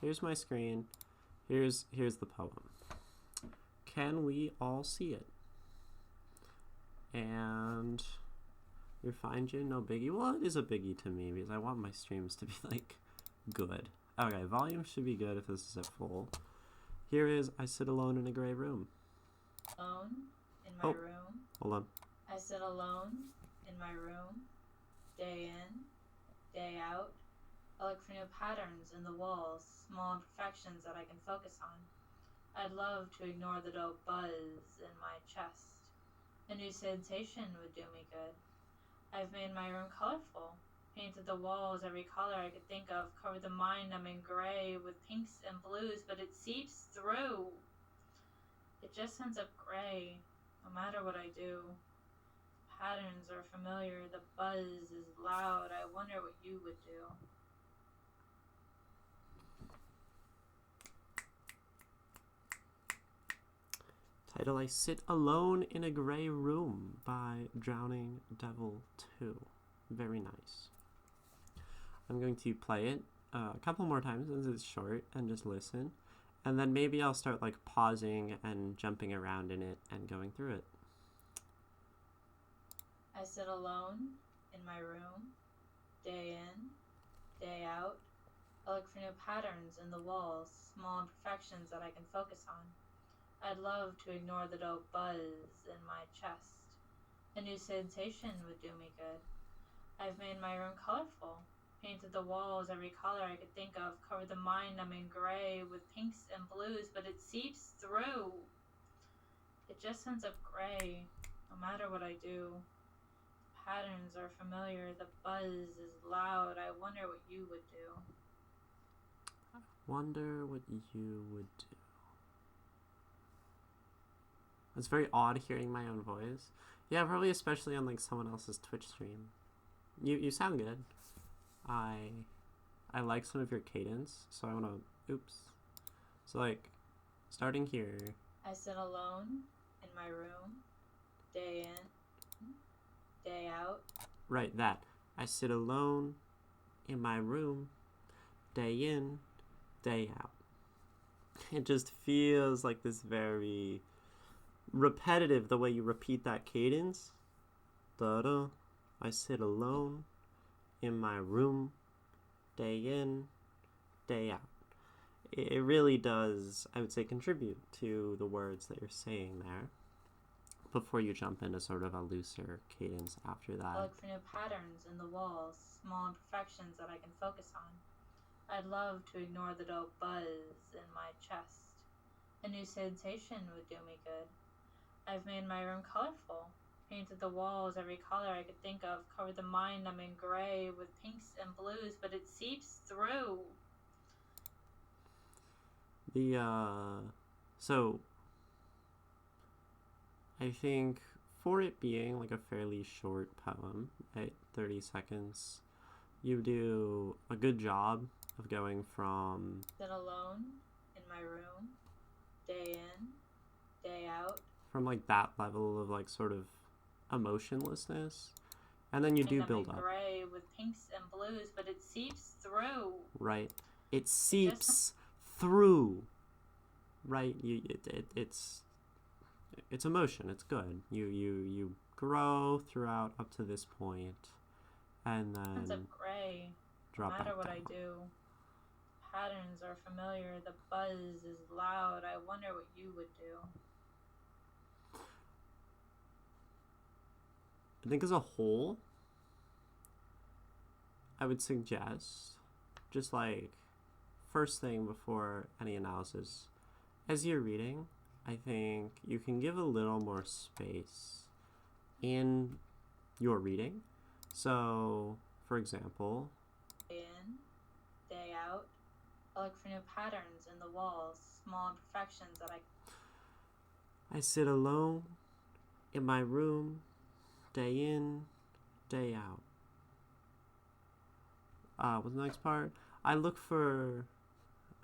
Here's my screen. Here's the poem. Can we all see it? And you're fine, Jin? No biggie? Well, it is a biggie to me because I want my streams to be, like, good. Okay, volume should be good if this is at full. Here is I Sit Alone in a Gray Room. Alone in my room. Hold on. I sit alone in my room, day in, day out. I look for new patterns in the walls, small imperfections that I can focus on. I'd love to ignore the dull buzz in my chest. A new sensation would do me good. I've made my room colorful, painted the walls every color I could think of, covered the mind numbing gray with pinks and blues, but it seeps through. It just ends up gray, no matter what I do. Patterns are familiar, the buzz is loud. I wonder what you would do. Title, I Sit Alone in a Gray Room by drowningdevil12. Very nice. I'm going to play it a couple more times since it's short and just listen. And then maybe I'll start like pausing and jumping around in it and going through it. I sit alone in my room, day in, day out. I look for new patterns in the walls, small imperfections that I can focus on. I'd love to ignore the dull buzz in my chest. A new sensation would do me good. I've made my room colorful, painted the walls every color I could think of, covered the mind numbing gray with pinks and blues, but it seeps through. It just ends up gray, no matter what I do. Patterns are familiar, the buzz is loud. I wonder what you would do. Wonder what you would do. It's very odd hearing my own voice. Yeah, probably especially on like someone else's Twitch stream. You sound good. I like some of your cadence, so I wanna So like starting here. I sit alone in my room, day in, day out. Right, that. I sit alone in my room, day in, day out. It just feels like this very repetitive, the way you repeat that cadence. Da-da. I sit alone in my room, day in, day out. It really does, I would say, contribute to the words that you're saying there before you jump into sort of a looser cadence after that. I look for new patterns in the walls, small imperfections that I can focus on. I'd love to ignore the dull buzz in my chest. A new sensation would do me good. I've made my room colorful, painted the walls every color I could think of, covered the mind numbing gray with pinks and blues, but it seeps through. So I think for it being like a fairly short poem, right, 30 seconds, you do a good job of going from sit alone in my room, day in, day out. From like that level of like sort of emotionlessness, and then you do build up. Gray with pinks and blues, but it seeps through. Right, it seeps through. Right, it's emotion. It's good. You grow throughout up to this point, and then ends up gray. Drop no matter back what down. I do. Patterns are familiar. The buzz is loud. I wonder what you would do. I think as a whole, I would suggest, just like first thing before any analysis, as you're reading, I think you can give a little more space in your reading. So, for example, day in, day out. I look for new patterns in the walls, small imperfections that I sit alone in my room, day in, day out. What's the next part? I look for...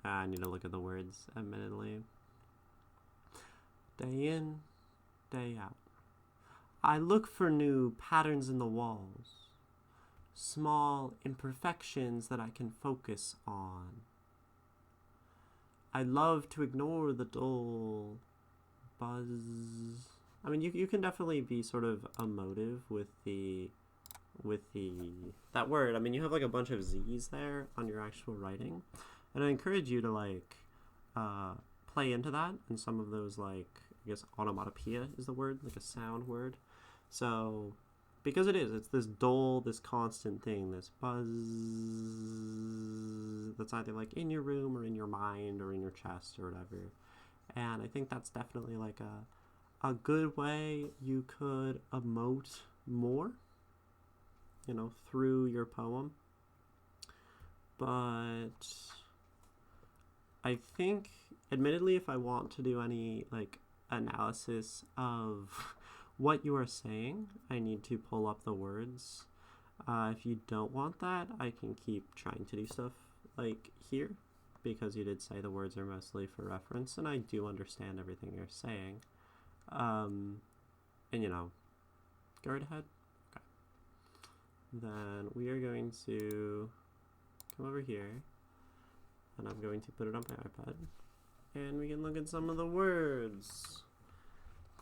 I need to look at the words, admittedly. Day in, day out. I look for new patterns in the walls, small imperfections that I can focus on. I love to ignore the dull buzz. I mean, you can definitely be sort of emotive with the that word. I mean, you have like a bunch of Z's there on your actual writing, and I encourage you to like play into that, and some of those, like, I guess onomatopoeia is the word, like a sound word. So because it's this dull, this constant thing, this buzz that's either like in your room or in your mind or in your chest or whatever. And I think that's definitely like a good way you could emote more, through your poem. But I think, admittedly, if I want to do any like analysis of what you are saying, I need to pull up the words. If you don't want that, I can keep trying to do stuff like here, because you did say the words are mostly for reference, and I do understand everything you're saying. And go right ahead. Okay. Then we are going to come over here, and I'm going to put it on my iPad, and we can look at some of the words.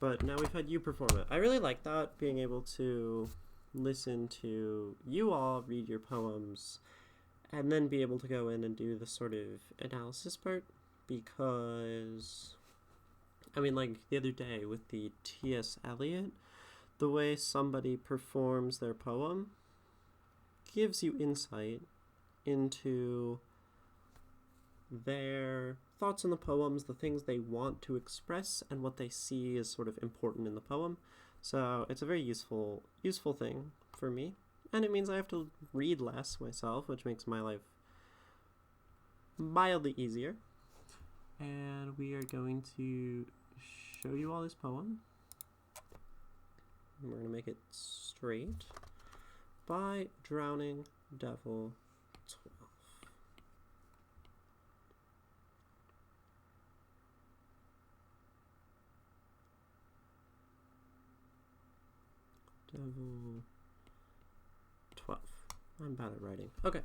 But now we've had you perform it. I really like that, being able to listen to you all read your poems and then be able to go in and do the sort of analysis part, because, I mean, like the other day with the T.S. Eliot, the way somebody performs their poem gives you insight into their thoughts on the poems, the things they want to express, and what they see as sort of important in the poem. So it's a very useful thing for me, and it means I have to read less myself, which makes my life mildly easier. And we are going to show you all this poem. And we're going to make it straight, by drowningdevil12. Devil 12. I'm bad at writing. Okay.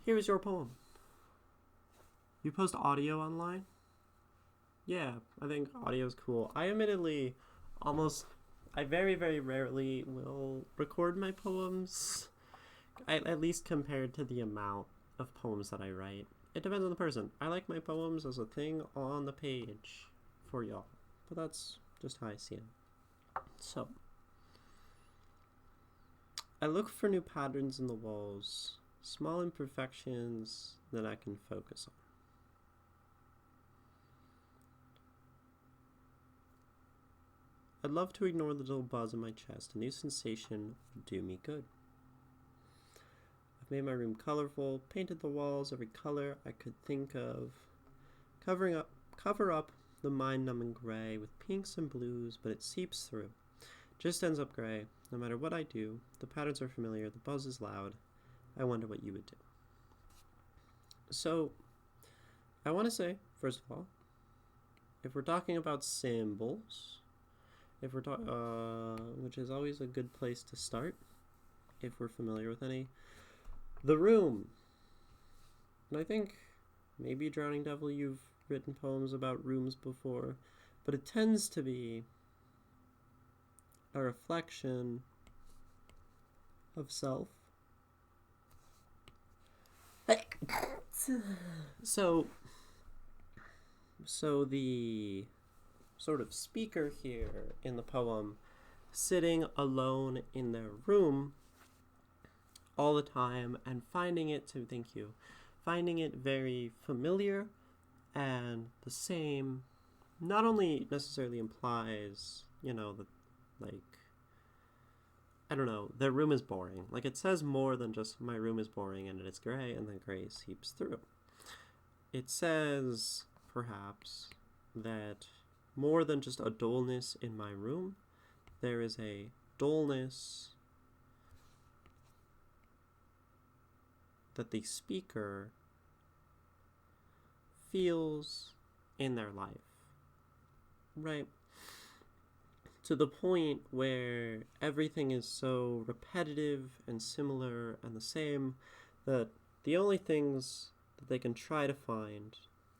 Here is your poem. You post audio online? Yeah, I think audio is cool. I very, very rarely will record my poems, at least compared to the amount of poems that I write. It depends on the person. I like my poems as a thing on the page for y'all, but that's just how I see it. So, I look for new patterns in the walls, small imperfections that I can focus on. I'd love to ignore the dull buzz in my chest. A new sensation would do me good. I've made my room colorful, painted the walls every color I could think of, cover up the mind-numbing gray with pinks and blues, but it seeps through. Just ends up gray. No matter what I do, the patterns are familiar, the buzz is loud. I wonder what you would do. So, I want to say, first of all, if we're talking about symbols, if we're which is always a good place to start, if we're familiar with any, the room. And I think maybe Drowning Devil, you've written poems about rooms before, but it tends to be a reflection of self. So the sort of speaker here in the poem, sitting alone in their room all the time and finding it very familiar and the same, not only necessarily implies, that, like, I don't know, their room is boring. Like, it says more than just my room is boring and it's gray and then gray seeps through. It says, perhaps, that more than just a dullness in my room, there is a dullness that the speaker feels in their life, right? To the point where everything is so repetitive and similar and the same that the only things that they can try to find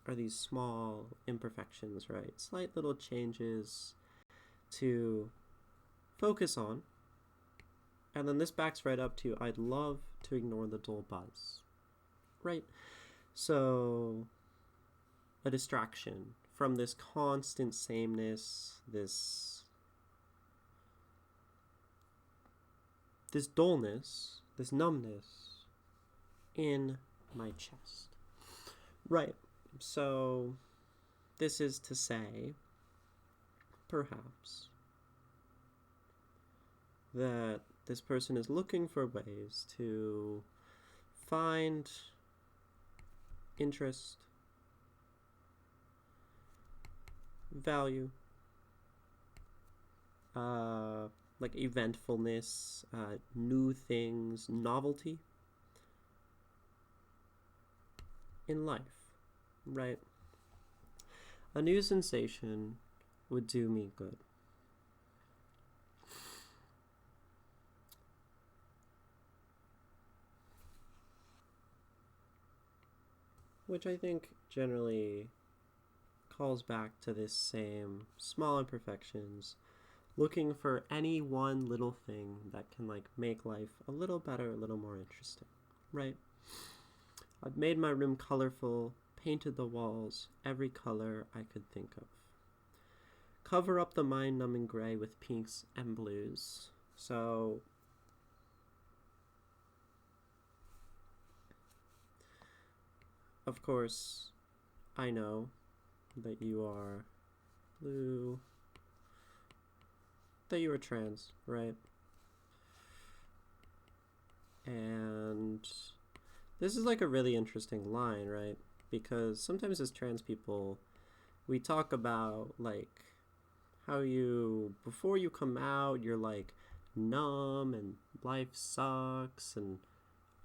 are these small imperfections, right? Slight little changes to focus on. And then this backs right up to I'd love to ignore the dull buzz, right? So a distraction from this constant sameness, this dullness, this numbness in my chest. Right, so this is to say, perhaps, that this person is looking for ways to find interest, value, like eventfulness, new things, novelty in life, right? A new sensation would do me good. Which I think generally calls back to this same small imperfections, looking for any one little thing that can like make life a little better, a little more interesting, right? I've made my room colorful, painted the walls every color I could think of. Cover up the mind-numbing gray with pinks and blues. So of course, I know that you are blue, that you are trans, right? And this is like a really interesting line, right? Because sometimes as trans people, we talk about like how you, before you come out, you're like numb and life sucks and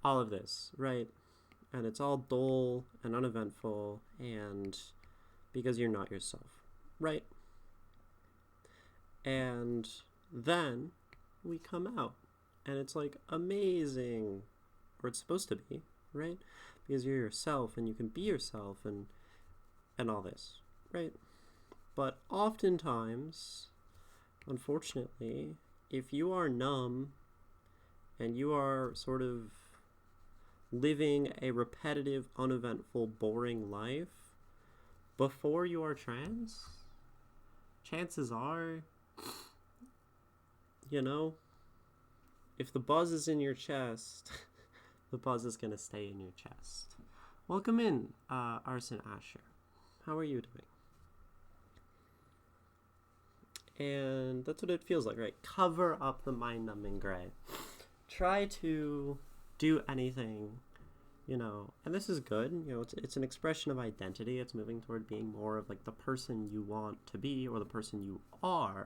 all of this, right? And it's all dull and uneventful, and because you're not yourself, right? And then we come out, and it's like amazing, or it's supposed to be, right? Because you're yourself, and you can be yourself, and all this, right? But oftentimes, unfortunately, if you are numb, and you are sort of living a repetitive, uneventful, boring life before you are trans, chances are, you know, if the buzz is in your chest, the buzz is going to stay in your chest. Welcome in, Arson Asher. How are you doing? And that's what it feels like, right? Cover up the mind-numbing gray. Try to do anything, you know, and this is good, you know, it's an expression of identity. It's moving toward being more of like the person you want to be or the person you are.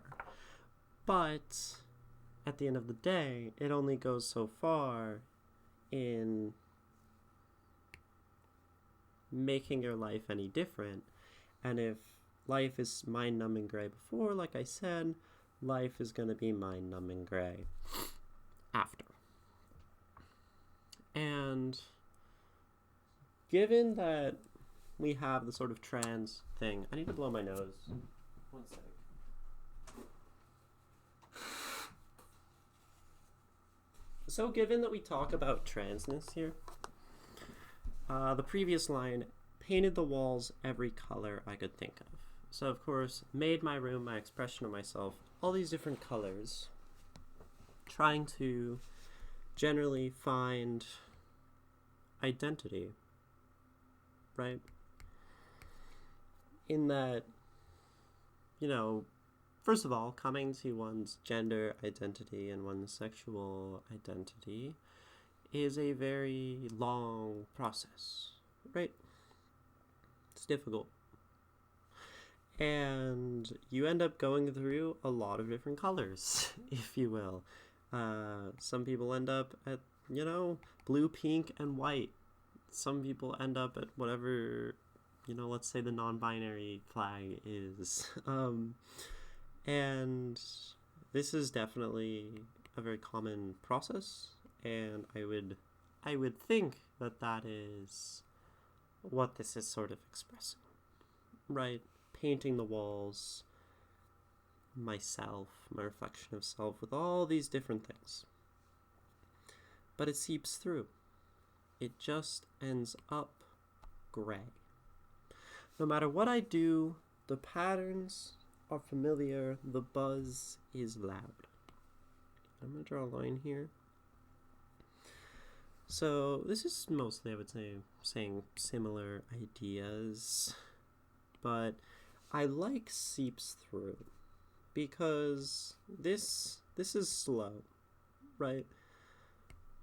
But at the end of the day, it only goes so far in making your life any different. And if life is mind-numbing gray before, like I said, life is going to be mind-numbing gray after. And given that we have the sort of trans thing, I need to blow my nose. 1 sec. So given that we talk about transness here, the previous line, painted the walls every color I could think of. So of course, made my room my expression of myself, all these different colors, trying to generally find identity, right? In that, you know, first of all, coming to one's gender identity and one's sexual identity is a very long process, right? It's difficult. And you end up going through a lot of different colors, if you will. Some people end up at, you know, blue, pink, and white. Some people end up at whatever, you know, let's say the non-binary flag is. And this is definitely a very common process, and I would think that that is what this is sort of expressing, right? Painting the walls, myself, my reflection of self, with all these different things. But it seeps through. It just ends up gray. No matter what I do, the patterns are familiar, the buzz is loud. I'm going to draw a line here. So this is mostly, I would say, saying similar ideas, but I like seeps through because this is slow, right?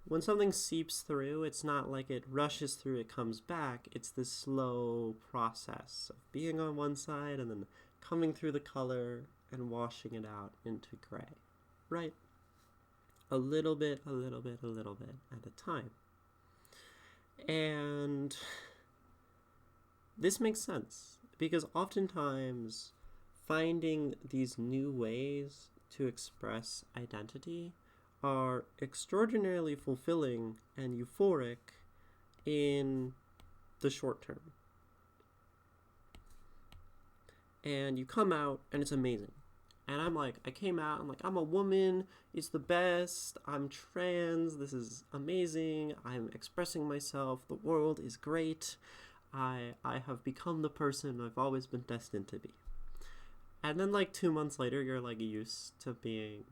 When something seeps through, it's not like it rushes through, it comes back. It's this slow process of being on one side and then coming through the color and washing it out into gray, right? A little bit, a little bit, a little bit at a time. And this makes sense because oftentimes finding these new ways to express identity are extraordinarily fulfilling and euphoric in the short term. And you come out and it's amazing. And I came out, I'm a woman, it's the best, I'm trans, this is amazing, I'm expressing myself, the world is great, I have become the person I've always been destined to be. And then 2 months later, you're used to being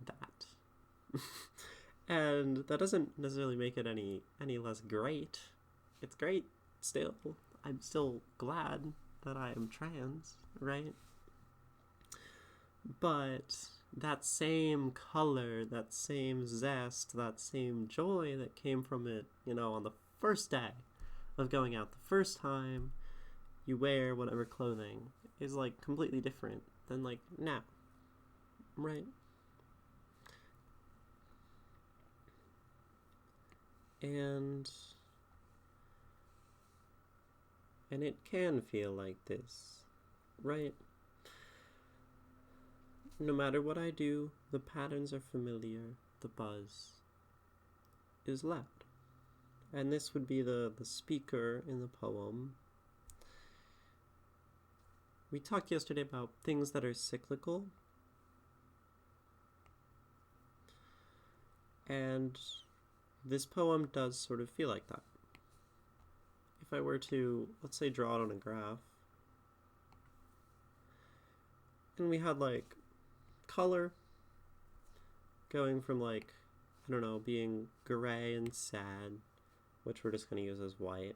that. And that doesn't necessarily make it any less great. It's great still. I'm still glad that I am trans, right? But that same color, that same zest, that same joy that came from it, on the first day of going out, the first time you wear whatever clothing, is completely different than now, right? And it can feel like this, right? No matter what I do, the patterns are familiar, the buzz is loud. And this would be the speaker in the poem. We talked yesterday about things that are cyclical. And this poem does sort of feel like that. If I were to, let's say, draw it on a graph, and we had color going from being gray and sad, which we're just going to use as white.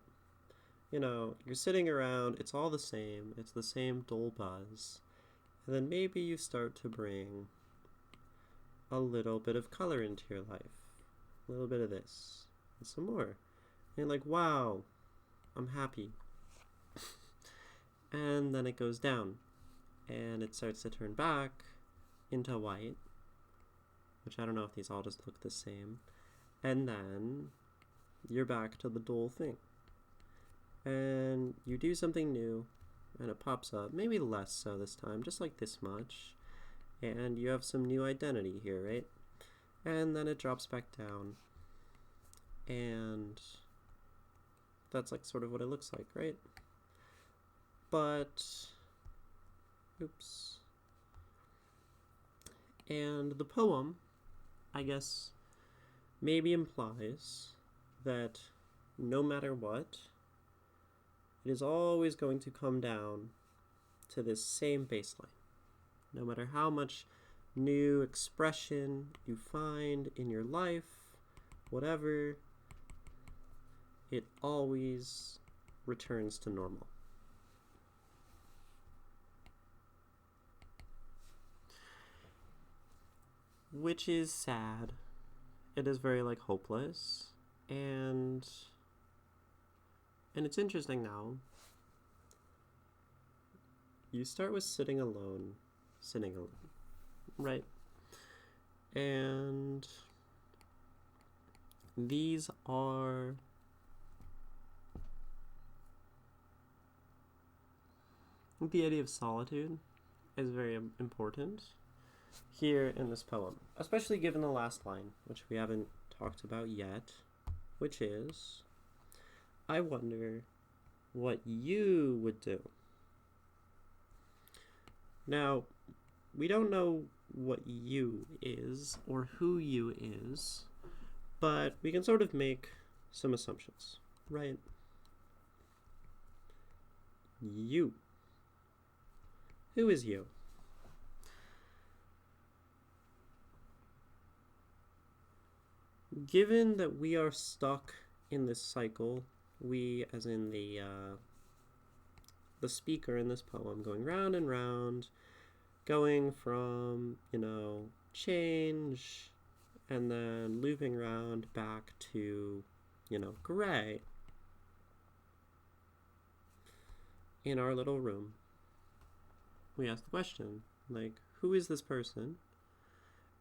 You're sitting around, it's all the same, it's the same dull buzz, and then maybe you start to bring a little bit of color into your life, a little bit of this, and some more. And you're wow, I'm happy. And then it goes down, and it starts to turn back into white, which I don't know if these all just look the same, and then you're back to the dull thing. And you do something new, and it pops up, maybe less so this time, just this much, and you have some new identity here, right? And then it drops back down, and that's sort of what it looks like, right? But, oops. And the poem, I guess, maybe implies that no matter what, it is always going to come down to this same baseline. No matter how much new expression you find in your life, whatever, it always returns to normal. Which is sad. It is very hopeless, and it's interesting now. You start with sitting alone, right? And these are the idea of solitude is very important here in this poem, especially given the last line, which we haven't talked about yet, which is, I wonder what you would do. Now, we don't know what you is or who you is, but we can sort of make some assumptions, right? You. Who is you? Given that we are stuck in this cycle, we as in the speaker in this poem, going round and round, going from, change and then looping round back to, gray in our little room. We ask the question, like, who is this person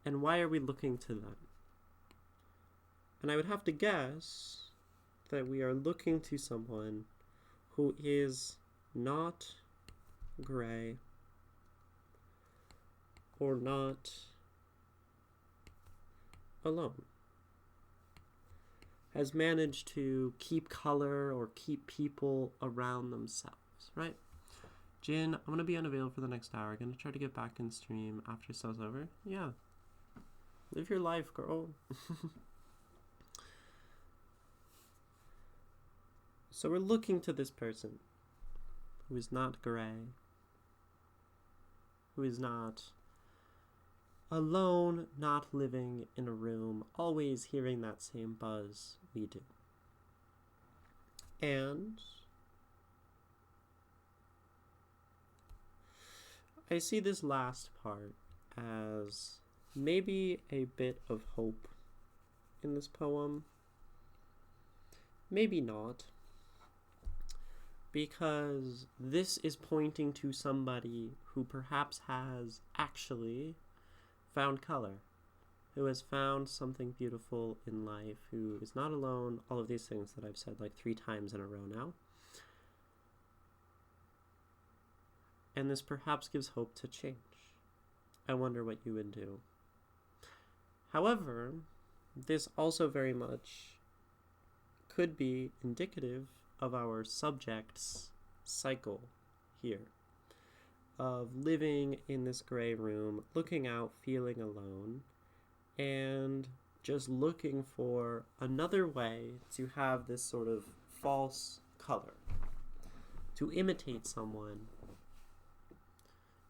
and why are we looking to them? And I would have to guess that we are looking to someone who is not gray or not alone, has managed to keep color or keep people around themselves, right? Jin, I'm going to be unavailable for the next hour. I'm going to try to get back in stream after sales over. Yeah. Live your life, girl. So we're looking to this person who is not gray, who is not alone, not living in a room, always hearing that same buzz we do. And I see this last part as maybe a bit of hope in this poem. Maybe not. Because this is pointing to somebody who perhaps has actually found color, who has found something beautiful in life, who is not alone, all of these things that I've said like 3 times in a row now. And this perhaps gives hope to change. I wonder what you would do. However, this also very much could be indicative of our subject's cycle here, of living in this gray room, looking out, feeling alone, and just looking for another way to have this sort of false color, to imitate someone,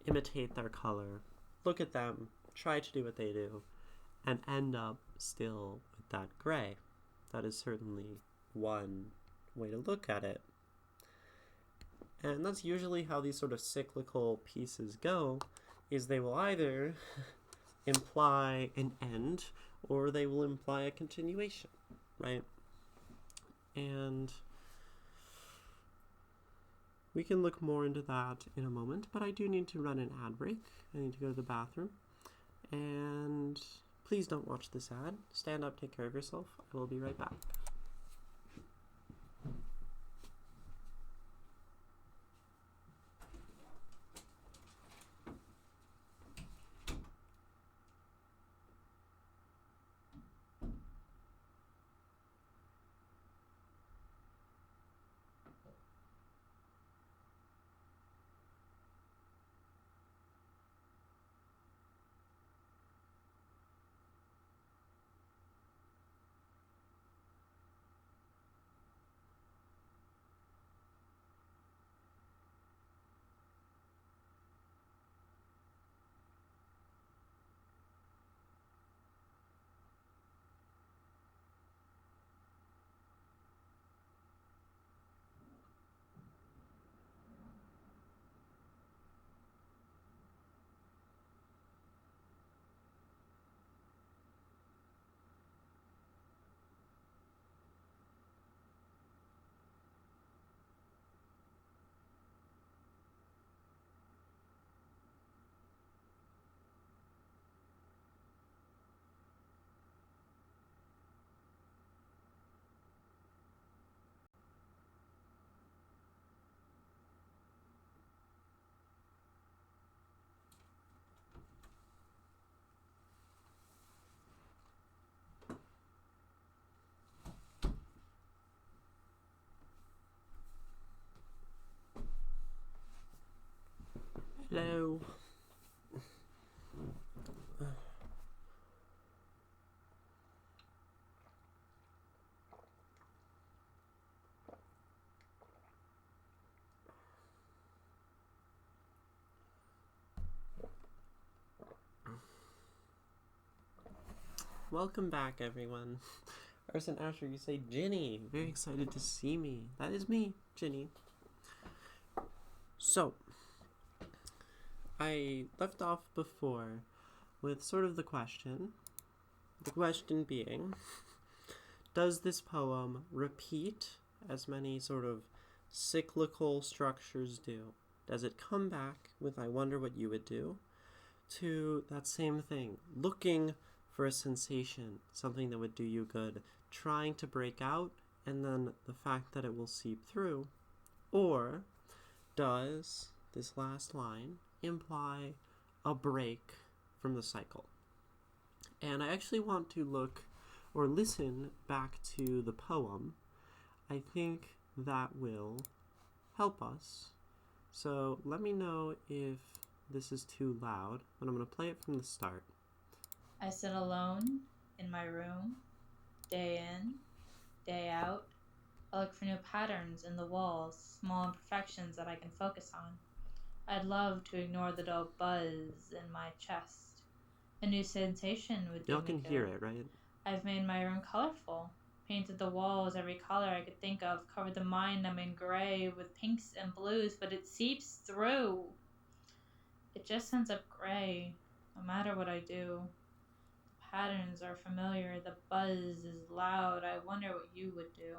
imitate their color, look at them, try to do what they do, and end up still with that gray. That is certainly one way to look at it. And that's usually how these sort of cyclical pieces go, is they will either imply an end or they will imply a continuation, right? And we can look more into that in a moment, but I do need to run an ad break. I need to go to the bathroom. And please don't watch this ad. Stand up, take care of yourself. I will be right back. Hello. Welcome back, everyone. Arson Asher, you say Ginny. Very excited to see me. That is me, Ginny. So, I left off before with sort of the question. The question being, does this poem repeat as many sort of cyclical structures do? Does it come back with I wonder what you would do? To that same thing, looking for a sensation, something that would do you good, trying to break out, and then the fact that it will seep through? Or does this last line imply a break from the cycle? And I actually want to look or listen back to the poem. I think that will help us. So let me know if this is too loud, but I'm going to play it from the start. I sit alone in my room, day in, day out. I look for new patterns in the walls, small imperfections that I can focus on. I'd love to ignore the dull buzz in my chest. A new sensation would do Y'all me can good. hear it, right? I've made my room colorful, painted the walls every color I could think of, covered the mind I'm in gray with pinks and blues, but it seeps through. It just ends up gray, no matter what I do. The patterns are familiar, the buzz is loud. I wonder what you would do.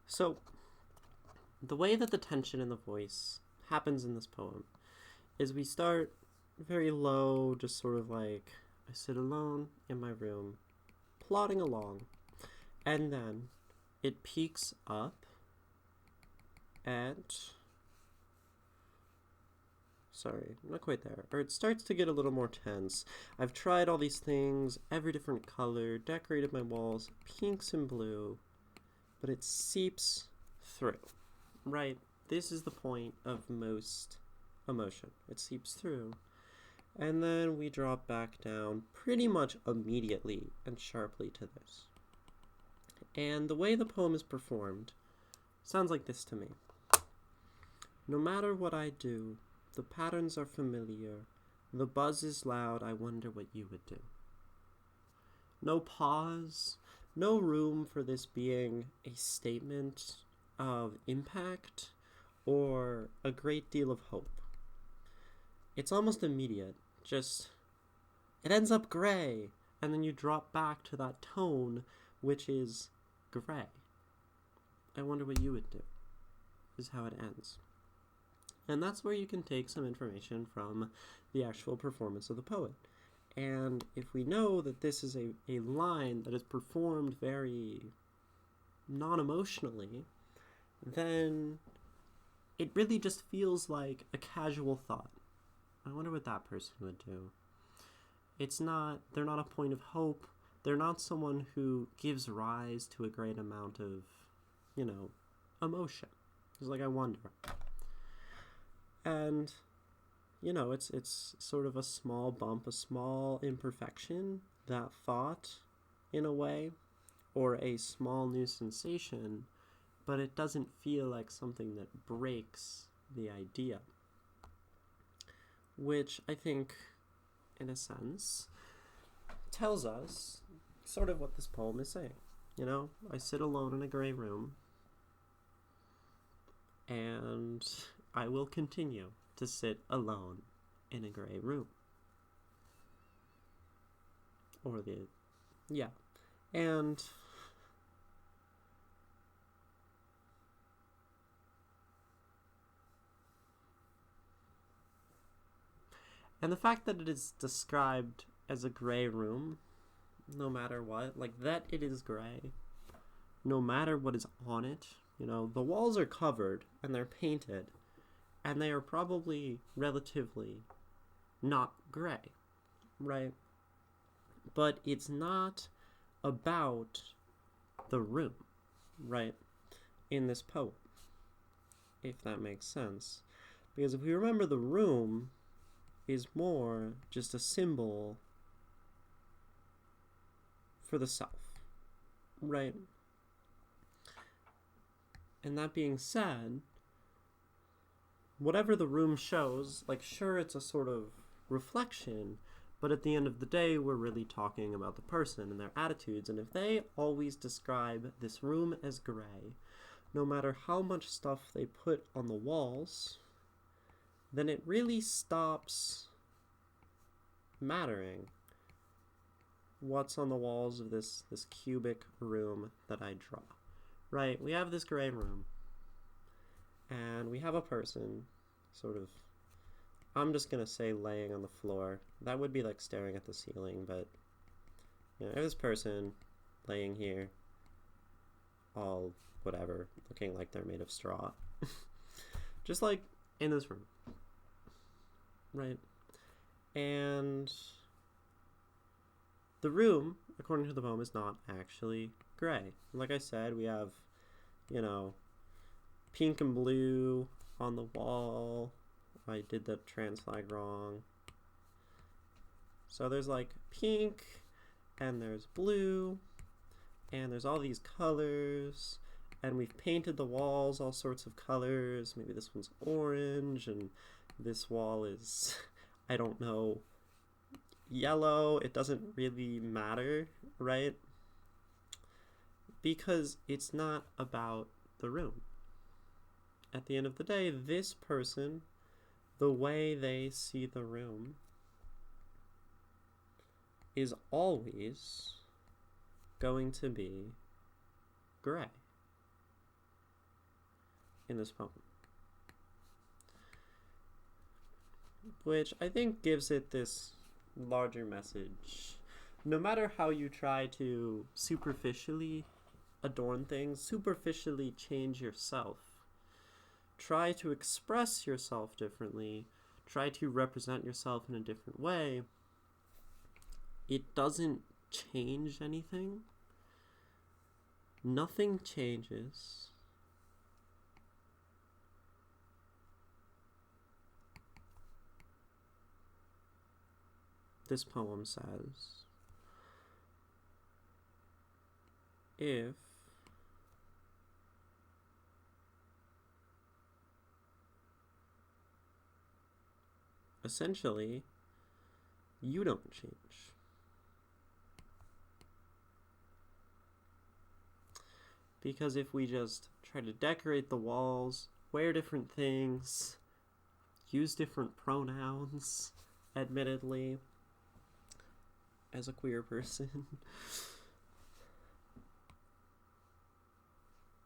So, the way that the tension in the voice happens in this poem is we start very low, just sort of like, I sit alone in my room, plodding along, and then it peaks up at, sorry, not quite there, or it starts to get a little more tense. I've tried all these things, every different color, decorated my walls, pinks and blue, but it seeps through, right? This is the point of most emotion. It seeps through. And then we drop back down pretty much immediately and sharply to this. And the way the poem is performed sounds like this to me. No matter what I do, the patterns are familiar. The buzz is loud. I wonder what you would do. No pause. No room for this being a statement of impact or a great deal of hope. It's almost immediate. Just, it ends up gray, and then you drop back to that tone, which is gray. I wonder what you would do, is how it ends. And that's where you can take some information from the actual performance of the poet. And if we know that this is a line that is performed very non-emotionally, then it really just feels like a casual thought. I wonder what that person would do. They're not a point of hope. They're not someone who gives rise to a great amount of, emotion. It's like, I wonder. And it's sort of a small bump, a small imperfection, that thought, in a way, or a small new sensation, but it doesn't feel like something that breaks the idea. Which I think, in a sense, tells us sort of what this poem is saying. I sit alone in a gray room, and I will continue to sit alone in a gray room. And the fact that it is described as a gray room, no matter what, like that it is gray, no matter what is on it, the walls are covered and they're painted, and they are probably relatively not gray, right? But it's not about the room, right, in this poem, if that makes sense. Because if we remember, the room is more just a symbol for the self, right? And that being said, whatever the room shows, like, sure, it's a sort of reflection, but at the end of the day, we're really talking about the person and their attitudes. And if they always describe this room as gray, no matter how much stuff they put on the walls, then it really stops mattering what's on the walls of this cubic room that I draw. Right? We have this gray room, and we have a person sort of, I'm just going to say, laying on the floor. That would be like staring at the ceiling, but you know, this person laying here, all whatever, looking like they're made of straw. Just like in this room. Right? And the room, according to the poem, is not actually gray. Like I said, we have, you know, pink and blue on the wall. I did the trans flag wrong. So there's like pink, and there's blue, and there's all these colors, and we've painted the walls all sorts of colors. Maybe this one's orange, and this wall is, I don't know, yellow. It doesn't really matter, right? Because it's not about the room. At the end of the day, this person, the way they see the room is always going to be gray in this poem. Which I think gives it this larger message. No matter how you try to superficially adorn things, superficially change yourself, try to express yourself differently, try to represent yourself in a different way, it doesn't change anything. Nothing changes. This poem says, if essentially you don't change. Because if we just try to decorate the walls, wear different things, use different pronouns, admittedly, as a queer person,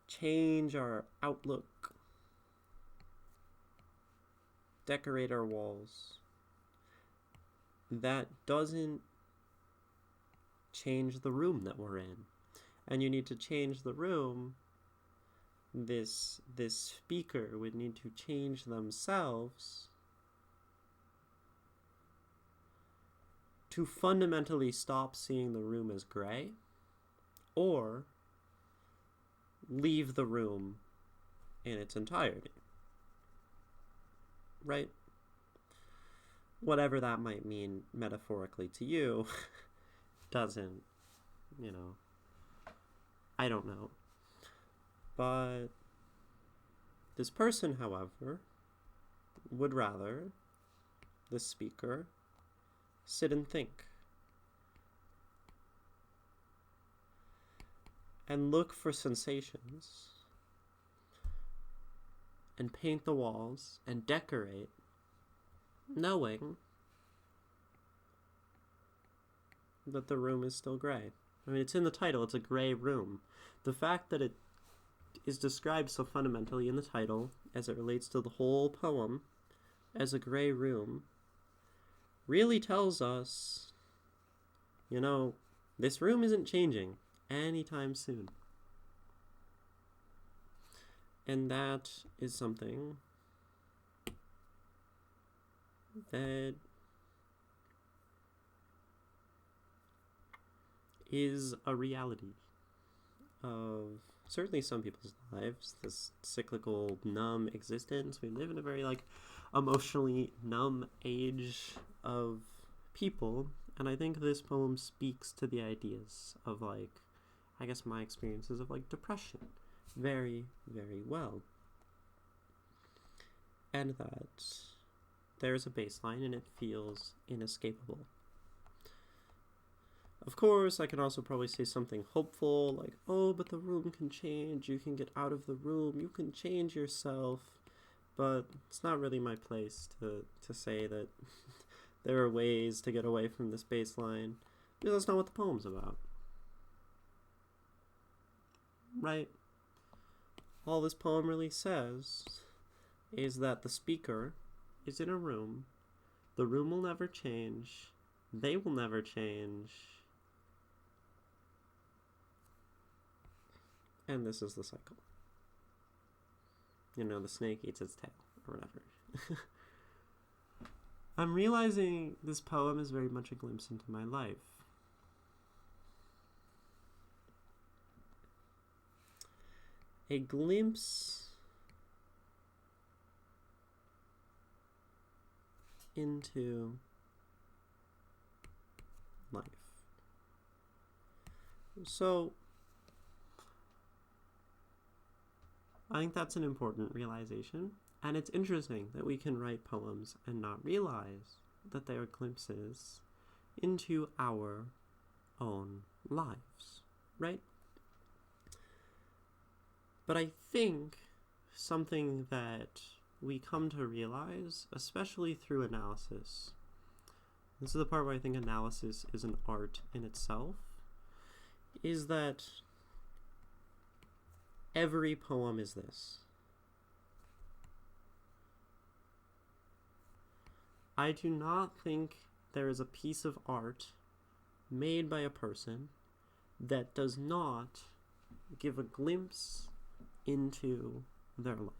change our outlook, decorate our walls, that doesn't change the room that we're in. And you need to change the room. This speaker would need to change themselves to fundamentally stop seeing the room as gray, or leave the room in its entirety. Right? Whatever that might mean metaphorically to you doesn't, you know, I don't know. But this person, however, would rather, the speaker, sit and think. And look for sensations. And paint the walls and decorate, knowing that the room is still gray. I mean, it's in the title, it's a gray room. The fact that it is described so fundamentally in the title, as it relates to the whole poem, as a gray room, really tells us, you know, this room isn't changing anytime soon. And that is something that is a reality of certainly some people's lives, this cyclical, numb existence. We live in a very, like, emotionally numb age of people, and I think this poem speaks to the ideas of, like, I guess my experiences of, like, depression very, very well. And that there's a baseline and it feels inescapable. Of course, I can also probably say something hopeful, like, oh, but the room can change, you can get out of the room, you can change yourself, but it's not really my place to say that there are ways to get away from this baseline, because that's not what the poem's about. Right? All this poem really says is that the speaker is in a room, the room will never change, they will never change, and this is the cycle. You know, the snake eats its tail, or whatever. I'm realizing this poem is very much a glimpse into my life. A glimpse into life. So, I think that's an important realization, and it's interesting that we can write poems and not realize that they are glimpses into our own lives, right? But I think something that we come to realize, especially through analysis, this is the part where I think analysis is an art in itself, is that every poem is this. I do not think there is a piece of art made by a person that does not give a glimpse into their life.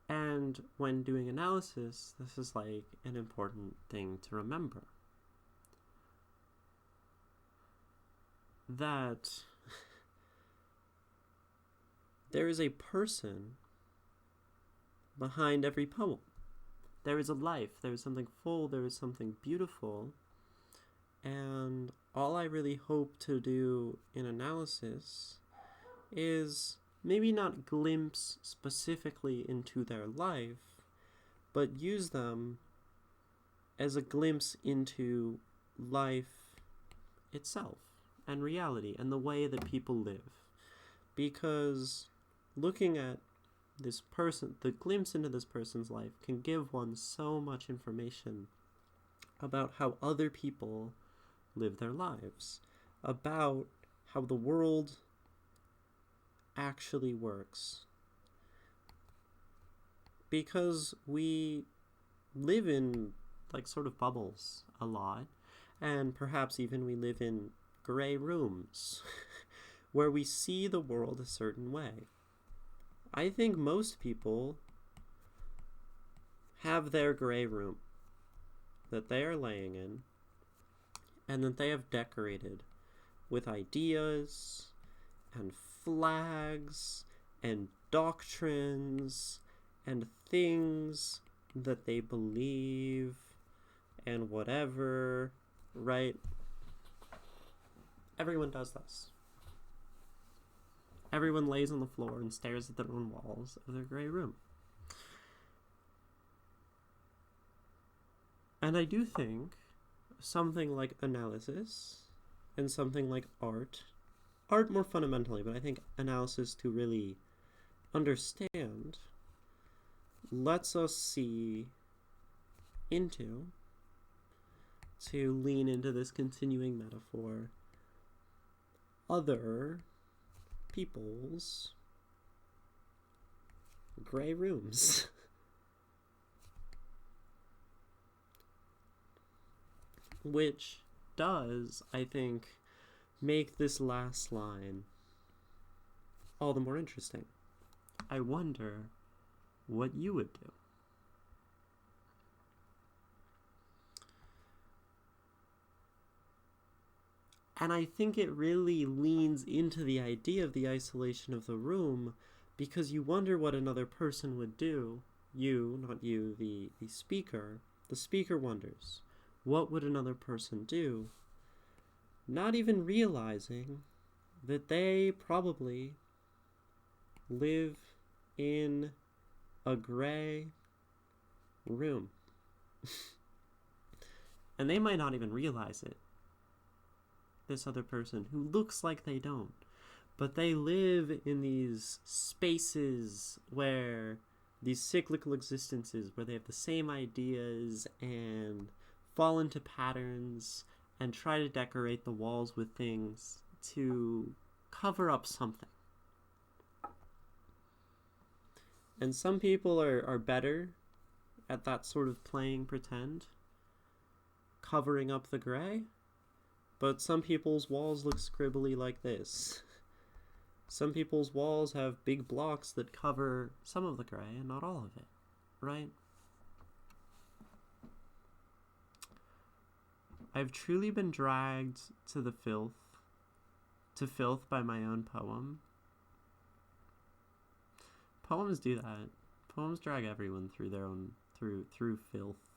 And when doing analysis, this is like an important thing to remember. That there is a person behind every poem. There is a life, there is something full, there is something beautiful, and all I really hope to do in analysis is maybe not glimpse specifically into their life, but use them as a glimpse into life itself and reality and the way that people live. Because looking at this person, the glimpse into this person's life can give one so much information about how other people live their lives, about how the world actually works. Because we live in, like, sort of bubbles a lot, and perhaps even we live in gray rooms where we see the world a certain way. I think most people have their gray room that they are laying in and that they have decorated with ideas and flags and doctrines and things that they believe and whatever, right? Everyone does this. Everyone lays on the floor and stares at their own walls of their gray room. And I do think something like analysis and something like art more fundamentally, but I think analysis to really understand lets us see into, to lean into this continuing metaphor, other people's gray rooms. Which does, I think, make this last line all the more interesting. I wonder what you would do. And I think it really leans into the idea of the isolation of the room, because you wonder what another person would do. You, not you, the speaker. The speaker wonders, what would another person do? Not even realizing that they probably live in a gray room. And they might not even realize it. This other person who looks like they don't. But they live in these spaces where these cyclical existences where they have the same ideas and fall into patterns and try to decorate the walls with things to cover up something. And some people are better at that sort of playing pretend, covering up the gray, but some people's walls look scribbly like this. Some people's walls have big blocks that cover some of the gray and not all of it, right? I've truly been dragged to filth by my own poem. Poems do that. Poems drag everyone through their own, through filth.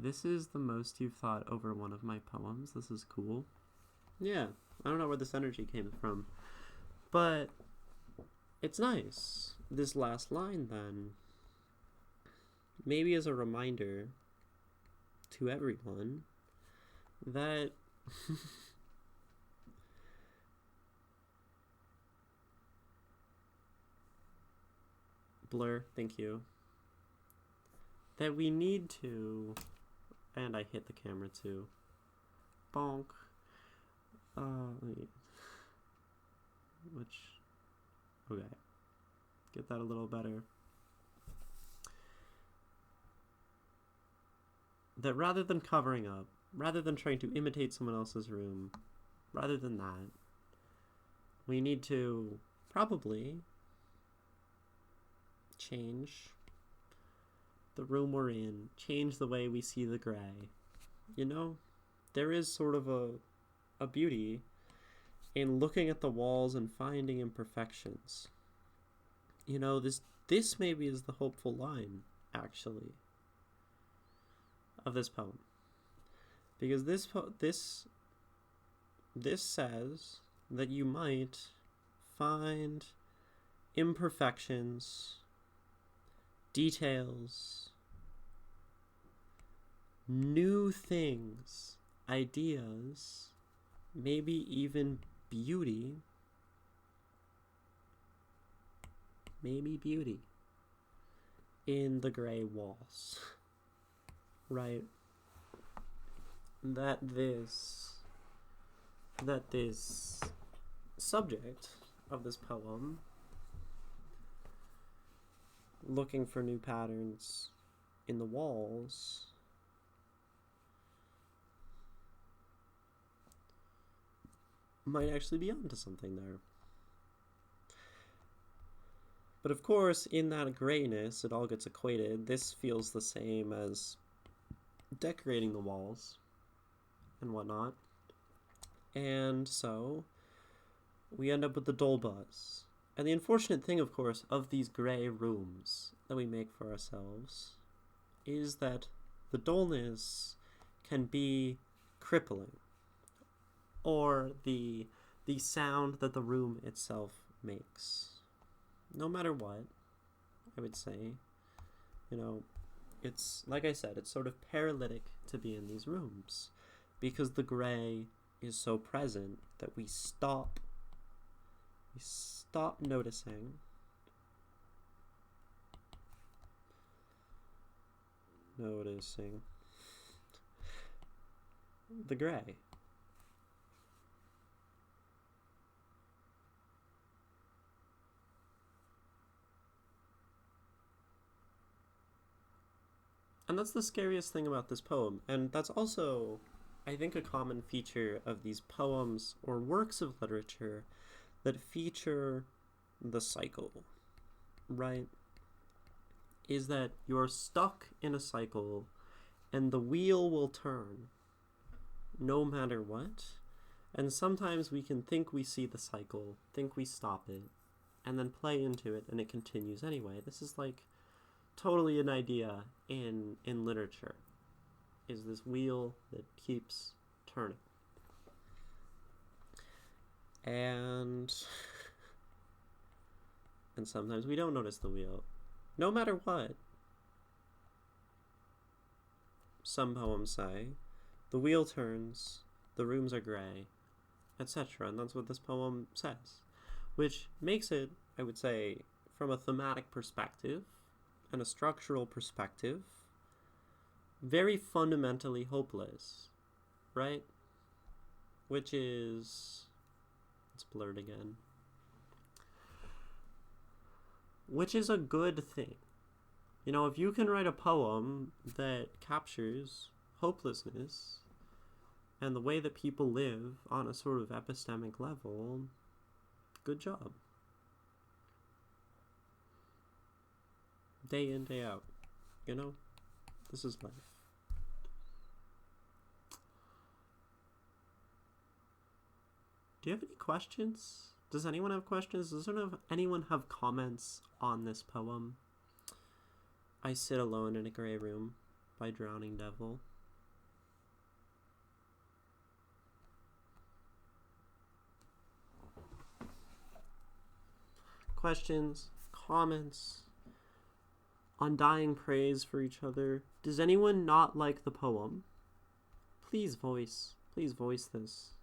This is the most you've thought over one of my poems. This is cool. Yeah, I don't know where this energy came from. But it's nice. This last line, then, maybe as a reminder to everyone that Blur, thank you. That we need to, and I hit the camera too. Bonk. Okay. Get that a little better. That rather than covering up, rather than trying to imitate someone else's room, rather than that, we need to probably change the room we're in, change the way we see the gray. You know, there is sort of a beauty in looking at the walls and finding imperfections. You know, this maybe is the hopeful line, actually, of this poem. Because this says that you might find imperfections, details, new things, ideas, maybe even beauty, in the gray walls, right? That this subject of this poem, looking for new patterns in the walls, might actually be onto something there. But of course, in that grayness, it all gets equated. This feels the same as decorating the walls and whatnot. And so we end up with the dull buzz. And the unfortunate thing, of course, of these gray rooms that we make for ourselves is that the dullness can be crippling, or the sound that the room itself makes. No matter what, I would say, you know, it's, like I said, it's sort of paralytic to be in these rooms because the gray is so present that we stop noticing the gray. And that's the scariest thing about this poem. And that's also, I think, a common feature of these poems or works of literature that feature the cycle, right? Is that you're stuck in a cycle and the wheel will turn no matter what. And sometimes we can think we see the cycle, think we stop it, and then play into it, and it continues anyway. This is like totally an idea in literature, is this wheel that keeps turning. And sometimes we don't notice the wheel, no matter what. Some poems say, the wheel turns, the rooms are gray, etc. And that's what this poem says, which makes it, I would say, from a thematic perspective and a structural perspective, very fundamentally hopeless, right? Which is, it's blurred again, which is a good thing. You know, if you can write a poem that captures hopelessness and the way that people live on a sort of epistemic level, good job. Day in, day out. You know? This is life. Do you have any questions? Does anyone have questions? Does anyone have comments on this poem? I Sit Alone in a Grey Room by Drowning Devil. Questions, comments, undying praise for each other. Does anyone not like the poem? Please voice this.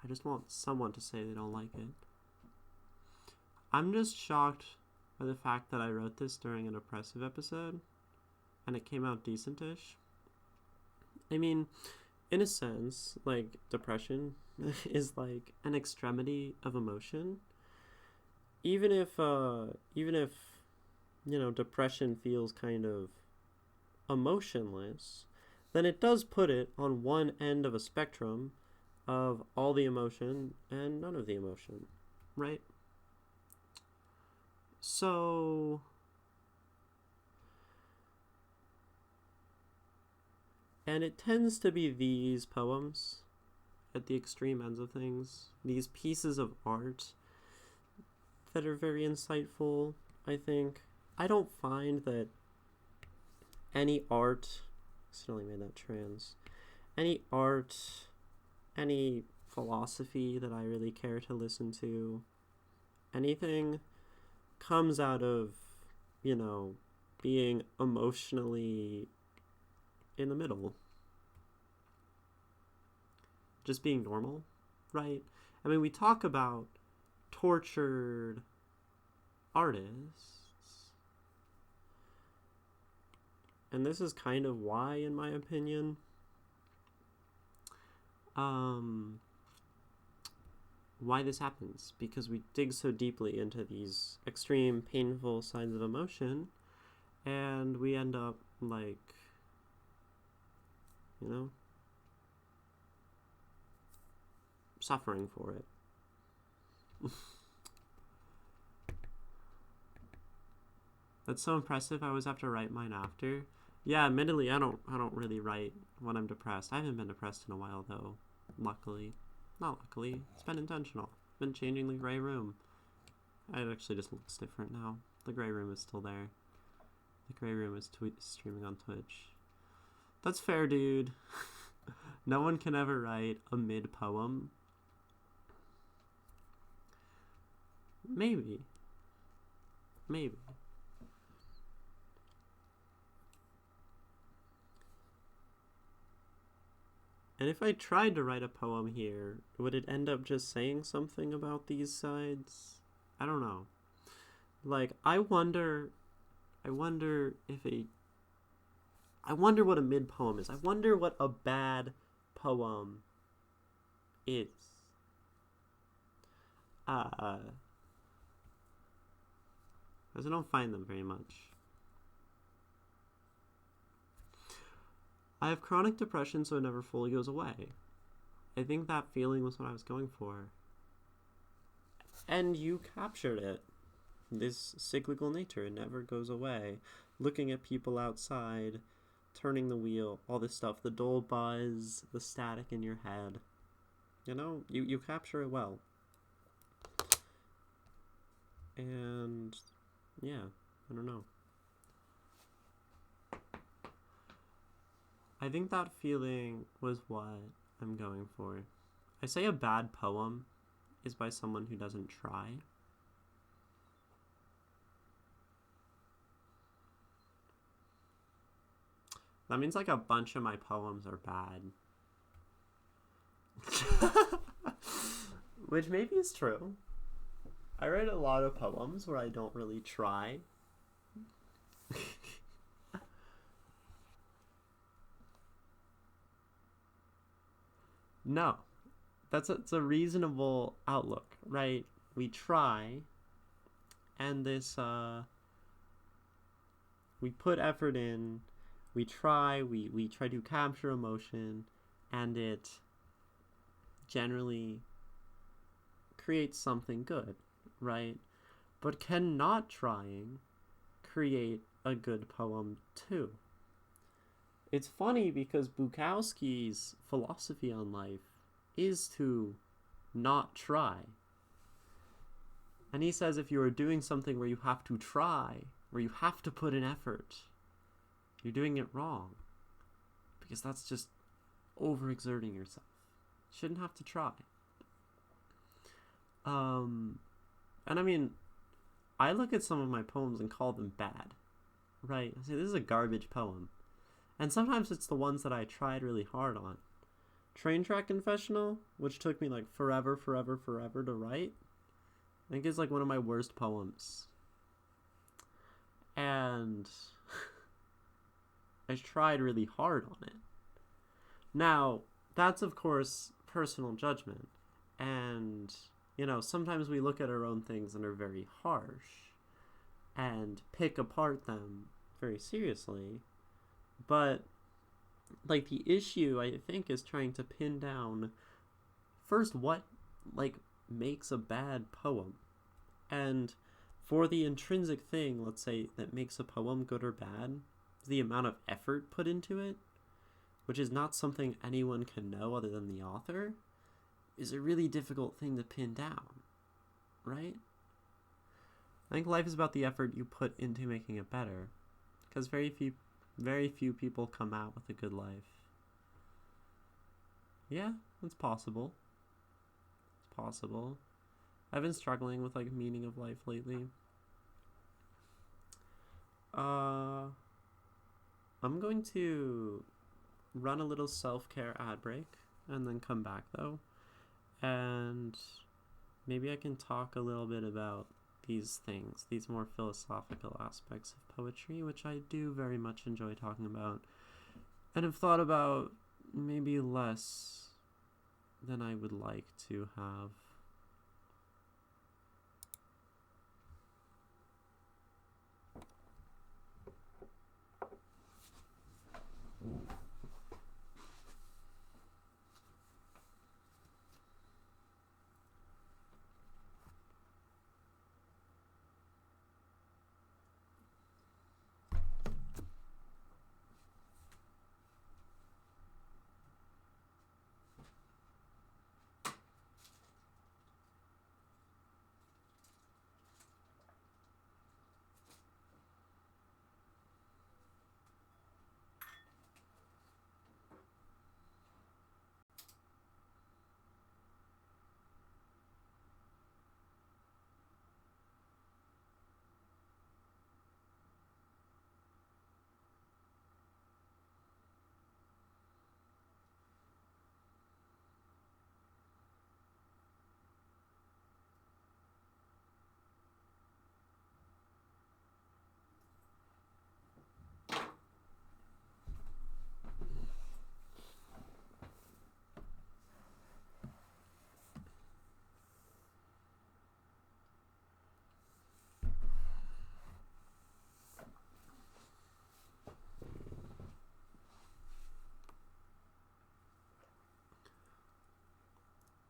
I just want someone to say they don't like it. I'm just shocked by the fact that I wrote this during a depressive episode and it came out decentish. I mean, in a sense, like, depression is like an extremity of emotion. Even if you know, depression feels kind of emotionless, then it does put it on one end of a spectrum of all the emotion and none of the emotion, right? So, and it tends to be these poems at the extreme ends of things, these pieces of art that are very insightful, I think. I don't find that any art, accidentally made that trans, any art, any philosophy that I really care to listen to, anything comes out of, you know, being emotionally in the middle. Just being normal, right? I mean, we talk about tortured artists, and this is kind of why, in my opinion, why this happens, because we dig so deeply into these extreme, painful sides of emotion, and we end up, like, you know, suffering for it. That's so impressive. I always have to write mine after. Yeah, admittedly, I don't really write when I'm depressed. I haven't been depressed in a while, though. Luckily. Not luckily. It's been intentional. Been changing the gray room. It actually just looks different now. The gray room is still there. The gray room is streaming on Twitch. That's fair, dude. No one can ever write a mid-poem. Maybe. And if I tried to write a poem here, would it end up just saying something about these sides? I don't know. Like, I wonder what a mid-poem is. I wonder what a bad poem is. Because I don't find them very much. I have chronic depression, so it never fully goes away. I think that feeling was what I was going for. And you captured it. This cyclical nature, it never goes away. Looking at people outside, turning the wheel, all this stuff, the dull buzz, the static in your head. you capture it well. And yeah, I don't know. I think that feeling was what I'm going for. I say a bad poem is by someone who doesn't try. That means like a bunch of my poems are bad. Which maybe is true. I write a lot of poems where I don't really try. No. It's a reasonable outlook, right? We try, and we put effort in, we try to capture emotion, and it generally creates something good, right? But can not trying create a good poem too? It's funny because Bukowski's philosophy on life is to not try. And he says if you are doing something where you have to try, where you have to put in effort, you're doing it wrong. Because that's just overexerting yourself. You shouldn't have to try. And I mean, I look at some of my poems and call them bad, right? I say, this is a garbage poem. And sometimes it's the ones that I tried really hard on. Train Track Confessional, which took me like forever to write, I think is like one of my worst poems. And I tried really hard on it. Now, that's of course personal judgment. And, sometimes we look at our own things and are very harsh and pick apart them very seriously. But, like, the issue, I think, is trying to pin down first what, makes a bad poem. And for the intrinsic thing, let's say, that makes a poem good or bad, the amount of effort put into it, which is not something anyone can know other than the author, is a really difficult thing to pin down, right? I think life is about the effort you put into making it better, because very few people come out with a good life. Yeah, it's possible. It's possible. I've been struggling with meaning of life lately. I'm going to run a little self-care ad break and then come back though. And maybe I can talk a little bit about these things, these more philosophical aspects of poetry, which I do very much enjoy talking about, and have thought about maybe less than I would like to have.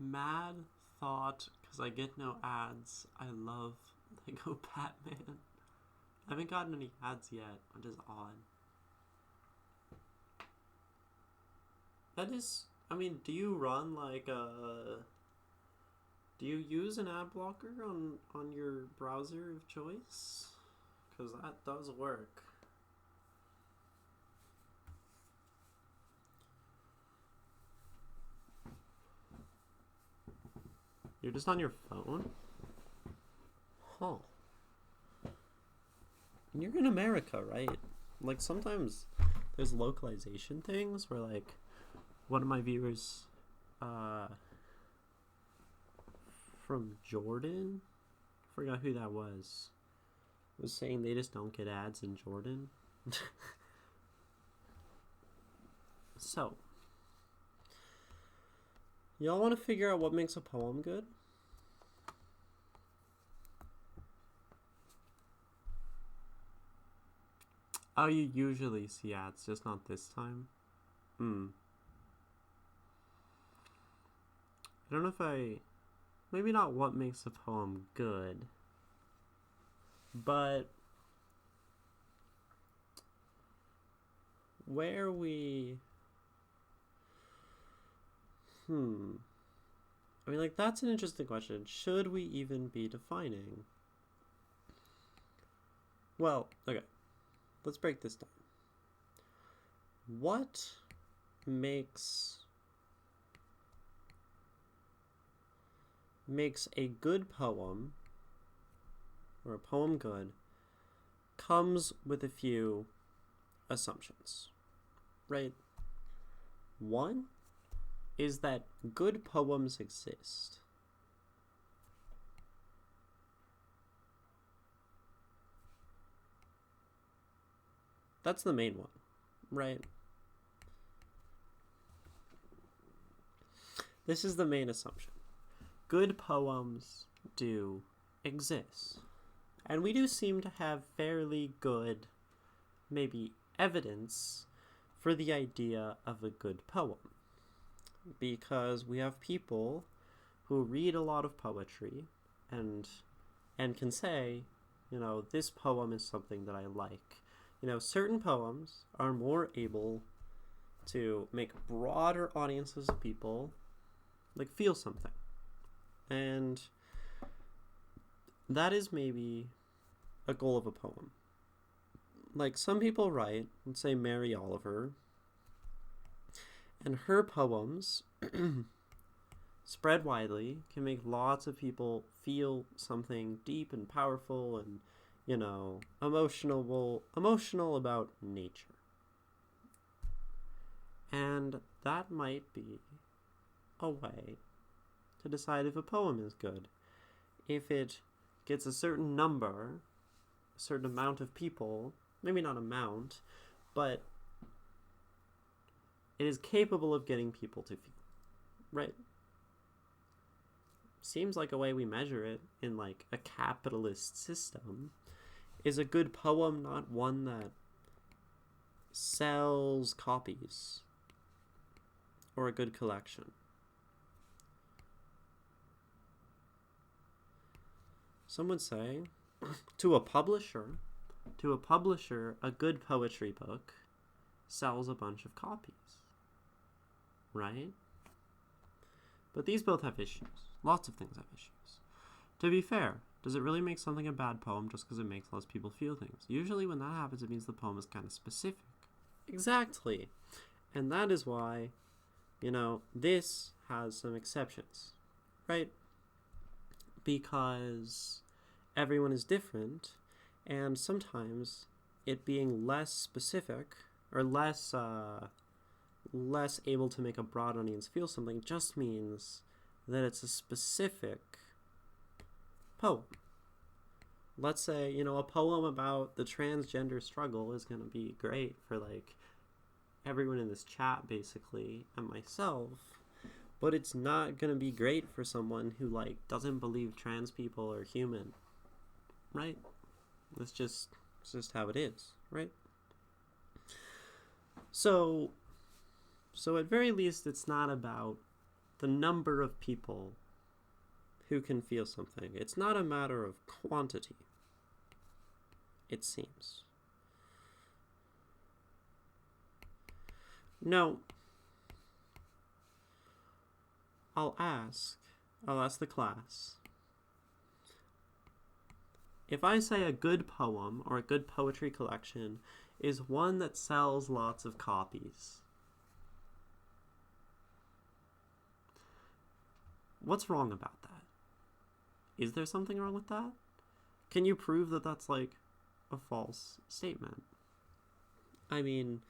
Mad thought, because I get no ads, I love Lego Batman. I haven't gotten any ads yet, which is odd. That is I mean, do you run like a... Do you use an ad blocker on your browser of choice? Because that does work. You're just on your phone? Huh. And you're in America, right? Like, sometimes there's localization things where, like, one of my viewers, from Jordan, forgot who that was saying they just don't get ads in Jordan. So, y'all want to figure out what makes a poem good? Oh, you usually see ads, just not this time. I don't know if maybe not what makes a poem good, but where we... I mean, like, that's an interesting question. Should we even be defining? Well, okay. Let's break this down. What makes a good poem, or a poem good, comes with a few assumptions, right? One is that good poems exist. That's the main one, right? This is the main assumption. Good poems do exist. And we do seem to have fairly good, maybe, evidence for the idea of a good poem. Because we have people who read a lot of poetry and can say, you know, this poem is something that I like. You know, certain poems are more able to make broader audiences of people, like, feel something. And that is maybe a goal of a poem. Like, some people write, let's say Mary Oliver, and her poems spread widely, can make lots of people feel something deep and powerful and, you know, emotional about nature. And that might be a way to decide if a poem is good. If it gets a certain number, a certain amount of people, maybe not amount, but it is capable of getting people to feel, right? Seems like a way we measure it in, like, a capitalist system. Is a good poem not one that sells copies? Or a good collection? Some would say, to a publisher, a good poetry book sells a bunch of copies, right? But these both have issues. Lots of things have issues. To be fair, does it really make something a bad poem just because it makes less people feel things? Usually when that happens, it means the poem is kind of specific. Exactly. And that is why, you know, this has some exceptions, right? Because everyone is different, and sometimes it being less specific or less able to make a broad audience feel something just means that it's a specific poem. Let's say, you know, a poem about the transgender struggle is going to be great for, like, everyone in this chat, basically, and myself, but it's not going to be great for someone who, like, doesn't believe trans people are human, right? It's just how it is, right? So at very least, it's not about the number of people who can feel something. It's not a matter of quantity, it seems. Now, I'll ask the class, if I say a good poem or a good poetry collection is one that sells lots of copies, what's wrong about that? Is there something wrong with that? Can you prove that that's like a false statement? I mean,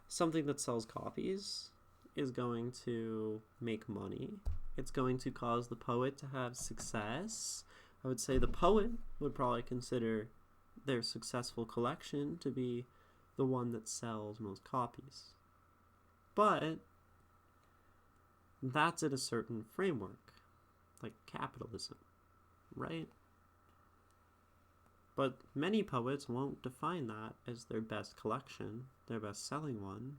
something that sells copies is going to make money. It's going to cause the poet to have success. I would say the poet would probably consider their successful collection to be the one that sells most copies. But that's in a certain framework, like capitalism, right? But many poets won't define that as their best collection, their best-selling one.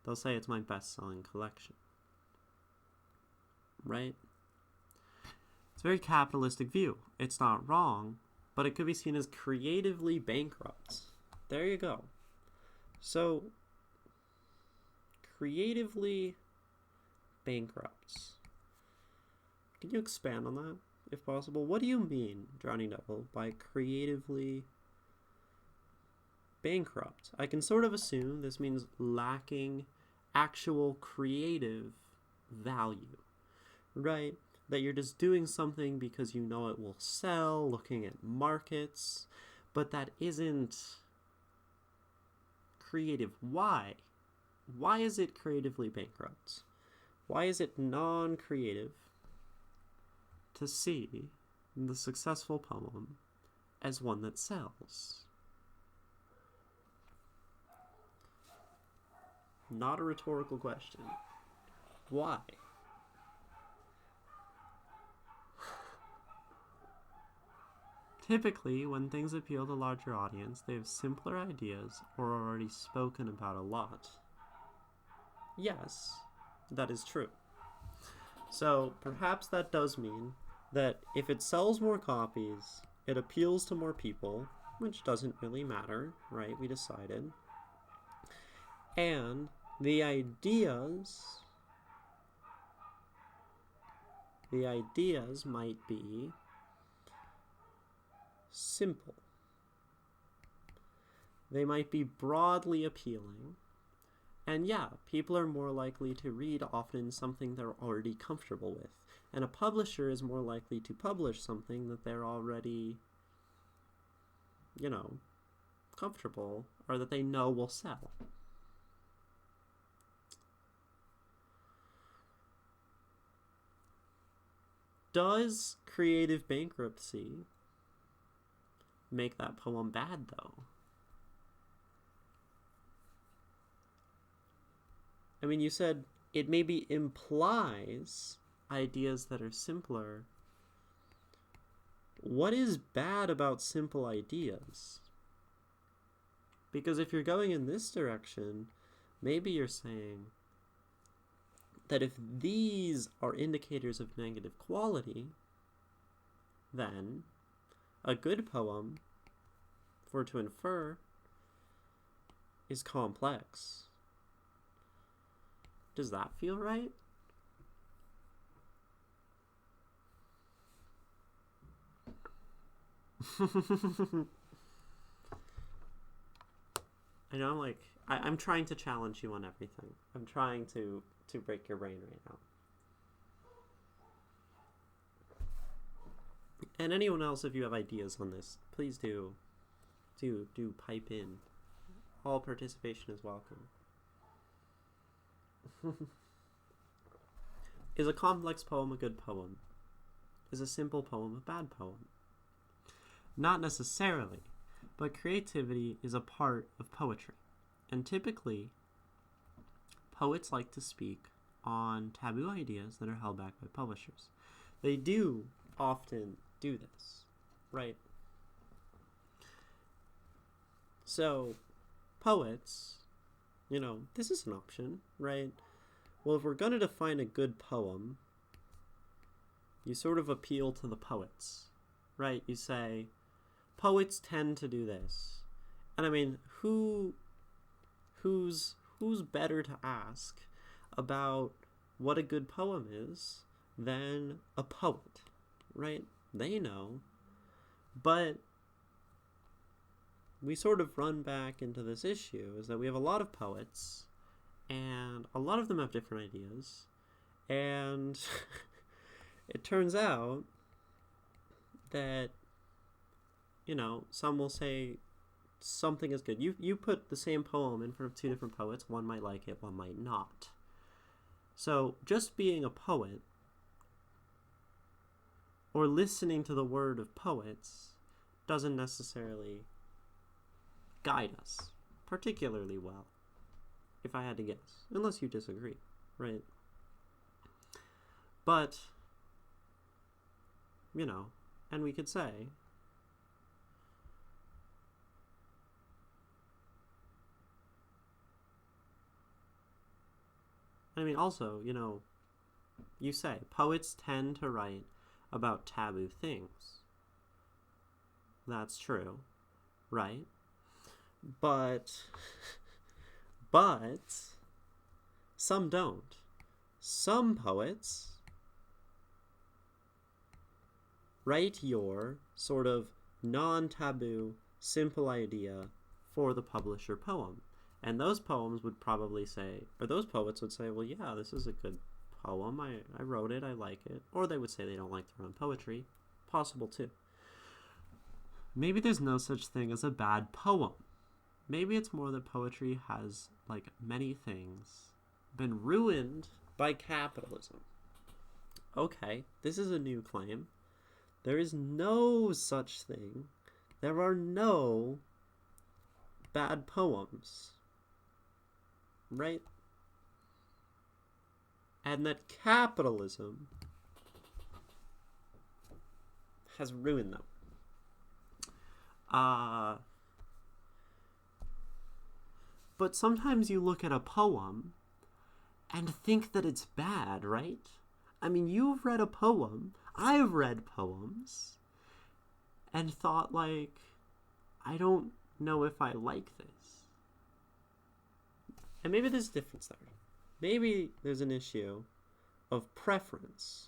They'll say it's my best-selling collection, right? It's a very capitalistic view. It's not wrong, but it could be seen as creatively bankrupt. There you go. So, creatively bankrupt. Can you expand on that, if possible? What do you mean, Drowning Devil, by creatively bankrupt? I can sort of assume this means lacking actual creative value, right? That you're just doing something because you know it will sell, looking at markets, but that isn't creative. Why? Why is it creatively bankrupt? Why is it non-creative to see the successful poem as one that sells? Not a rhetorical question. Why? Typically, when things appeal to a larger audience, they have simpler ideas or are already spoken about a lot. Yes, that is true. So perhaps that does mean that if it sells more copies, it appeals to more people, which doesn't really matter, right? We decided. And the ideas might be simple. They might be broadly appealing. And yeah, people are more likely to read often something they're already comfortable with. And a publisher is more likely to publish something that they're already, comfortable or that they know will sell. Does creative bankruptcy make that poem bad, though? I mean, you said it maybe implies ideas that are simpler. What is bad about simple ideas? Because if you're going in this direction, maybe you're saying that if these are indicators of negative quality, then a good poem, for to infer, is complex. Does that feel right? I know, I'm trying to challenge you on everything. I'm trying to break your brain right now. And anyone else, if you have ideas on this, please do pipe in. All participation is welcome. Is a complex poem a good poem? Is a simple poem a bad poem? Not necessarily, but creativity is a part of poetry. And typically, poets like to speak on taboo ideas that are held back by publishers. They do often do this, right? So, poets, this is an option, right? Well, if we're going to define a good poem, you sort of appeal to the poets, right? You say, poets tend to do this. And I mean, who's better to ask about what a good poem is than a poet, right? They know. But we sort of run back into this issue, is that we have a lot of poets, and a lot of them have different ideas, and it turns out that, some will say something is good. You put the same poem in front of two different poets, one might like it, one might not. So just being a poet or listening to the word of poets doesn't necessarily guide us particularly well, if I had to guess, unless you disagree, right? But, and we could say, also, you say poets tend to write about taboo things. That's true, right? But some don't. Some poets write your sort of non-taboo, simple idea for the publisher poem. And those poems would probably say, or those poets would say, well, yeah, this is a good poem. I wrote it. I like it. Or they would say they don't like their own poetry. Possible too. Maybe there's no such thing as a bad poem. Maybe it's more that poetry has, like many things, been ruined by capitalism. Okay, this is a new claim. There is no such thing. There are no bad poems. Right? And that capitalism has ruined them. But sometimes you look at a poem and think that it's bad, right? You've read a poem, I've read poems, and thought, I don't know if I like this. And maybe there's a difference there. Maybe there's an issue of preference,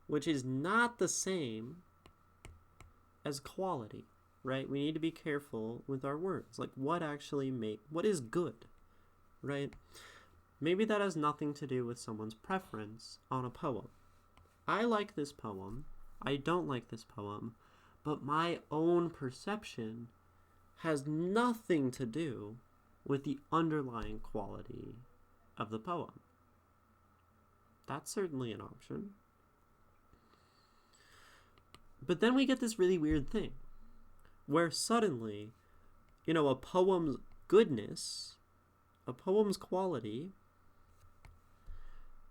which is not the same as quality, right? We need to be careful with our words. What is good, right? Maybe that has nothing to do with someone's preference on a poem. I like this poem. I don't like this poem. But my own perception has nothing to do with the underlying quality of the poem. That's certainly an option. But then we get this really weird thing where suddenly, a poem's goodness, a poem's quality